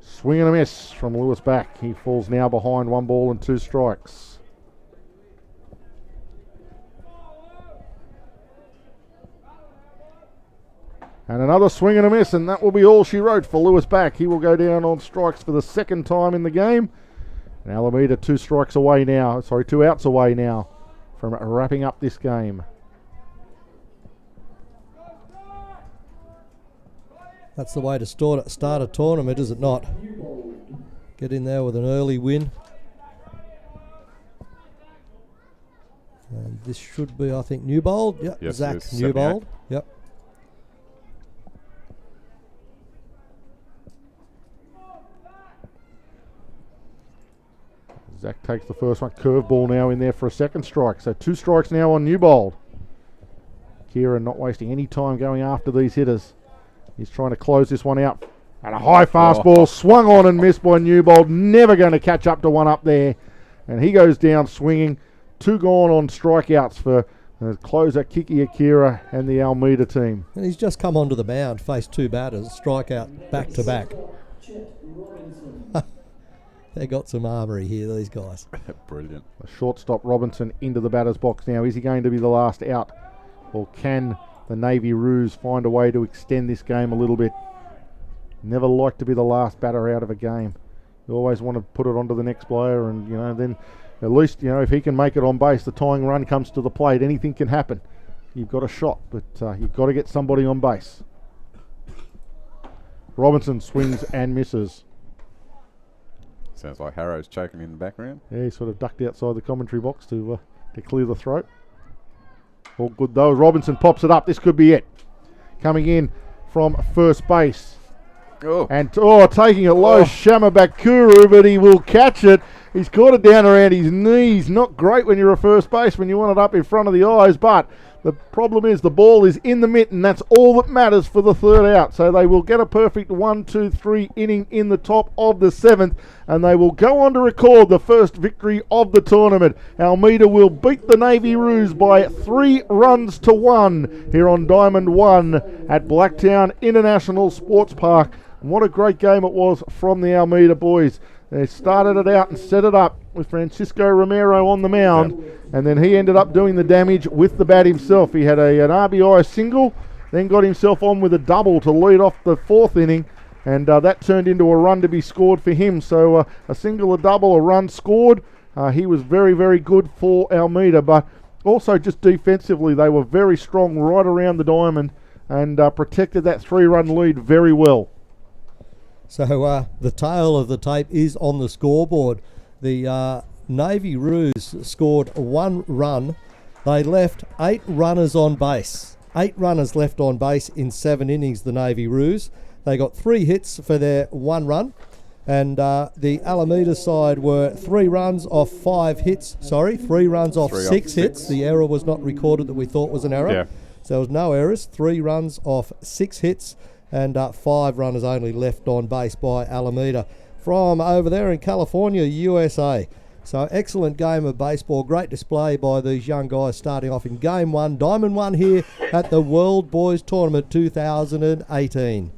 swing and a miss from Lewis back. He falls now behind 1 ball and 2 strikes. And another swing and a miss, and that will be all she wrote for Lewis back. He will go down on strikes for the 2nd time in the game. And Alameda 2 outs away now from wrapping up this game. That's the way to start a tournament, is it not? Get in there with an early win. And this should be, I think, Newbold. Yep, yes, Zach Newbold. Yep. Zach takes the first one. Curveball now in there for a 2nd strike. So 2 strikes now on Newbold. Kieran not wasting any time going after these hitters. He's trying to close this one out. And a high fastball swung on and missed by Newbold. Never going to catch up to one up there. And he goes down swinging. 2 gone on strikeouts for closer Kiki Akira and the Alameda team. And he's just come onto the mound, faced 2 batters, strikeout back to back. They got some armoury here, these guys. Brilliant. The shortstop Robinson into the batter's box now. Is he going to be the last out? Or can the Navy Roos find a way to extend this game a little bit? Never like to be the last batter out of a game. You always want to put it onto the next player, and then at least if he can make it on base, the tying run comes to the plate. Anything can happen. You've got a shot, but you've got to get somebody on base. Robinson swings and misses. Sounds like Harrow's choking in the background. Yeah, he sort of ducked outside the commentary box to clear the throat. All good though. Robinson pops it up. This could be it. Coming in from first base. And taking it low, Shamabakuru, but he will catch it. He's caught it down around his knees. Not great when you're a first baseman. You want it up in front of the eyes, but the problem is the ball is in the mitt, and that's all that matters for the 3rd out. So they will get a perfect 1-2-3 inning in the top of the 7th, and they will go on to record the first victory of the tournament. Alameda will beat the Navy Roos by 3-1 here on Diamond 1 at Blacktown International Sports Park. And what a great game it was from the Alameda boys. They started it out and set it up with Francisco Romero on the mound, and then he ended up doing the damage with the bat himself. He had an RBI single, then got himself on with a double to lead off the 4th inning, and that turned into a run to be scored for him. So a single, a double, a run scored. He was very, very good for Alameda, but also just defensively, they were very strong right around the diamond and protected that 3-run lead very well. So the tail of the tape is on the scoreboard. The Navy Roos scored 1 run. They left 8 runners on base. 8 runners left on base in 7 innings, the Navy Roos. They got 3 hits for their 1 run. And the Alameda side were 3 runs off 5 hits. Sorry, 3 runs off 6 hits. The error was not recorded that we thought was an error. Yeah. So there was no errors. 3 runs off 6 hits, and 5 runners only left on base by Alameda from over there in California, USA. So excellent game of baseball. Great display by these young guys starting off in Game 1, Diamond 1 here at the World Boys Tournament 2018.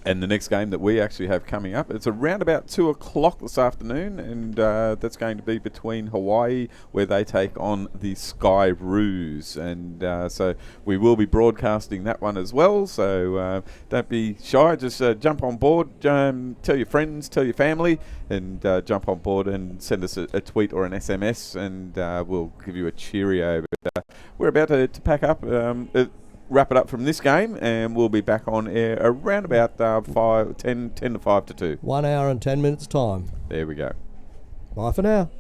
And the next game that we actually have coming up, it's around about 2 o'clock this afternoon, and that's going to be between Hawaii, where they take on the Sky Roos. And so we will be broadcasting that one as well, so don't be shy. Just jump on board, tell your friends, tell your family, and jump on board and send us a tweet or an SMS, and we'll give you a cheerio. But we're about to pack up. Wrap it up from this game, and we'll be back on air around about 10 to 5 to 2. 1 hour and 10 minutes time. There we go. Bye for now.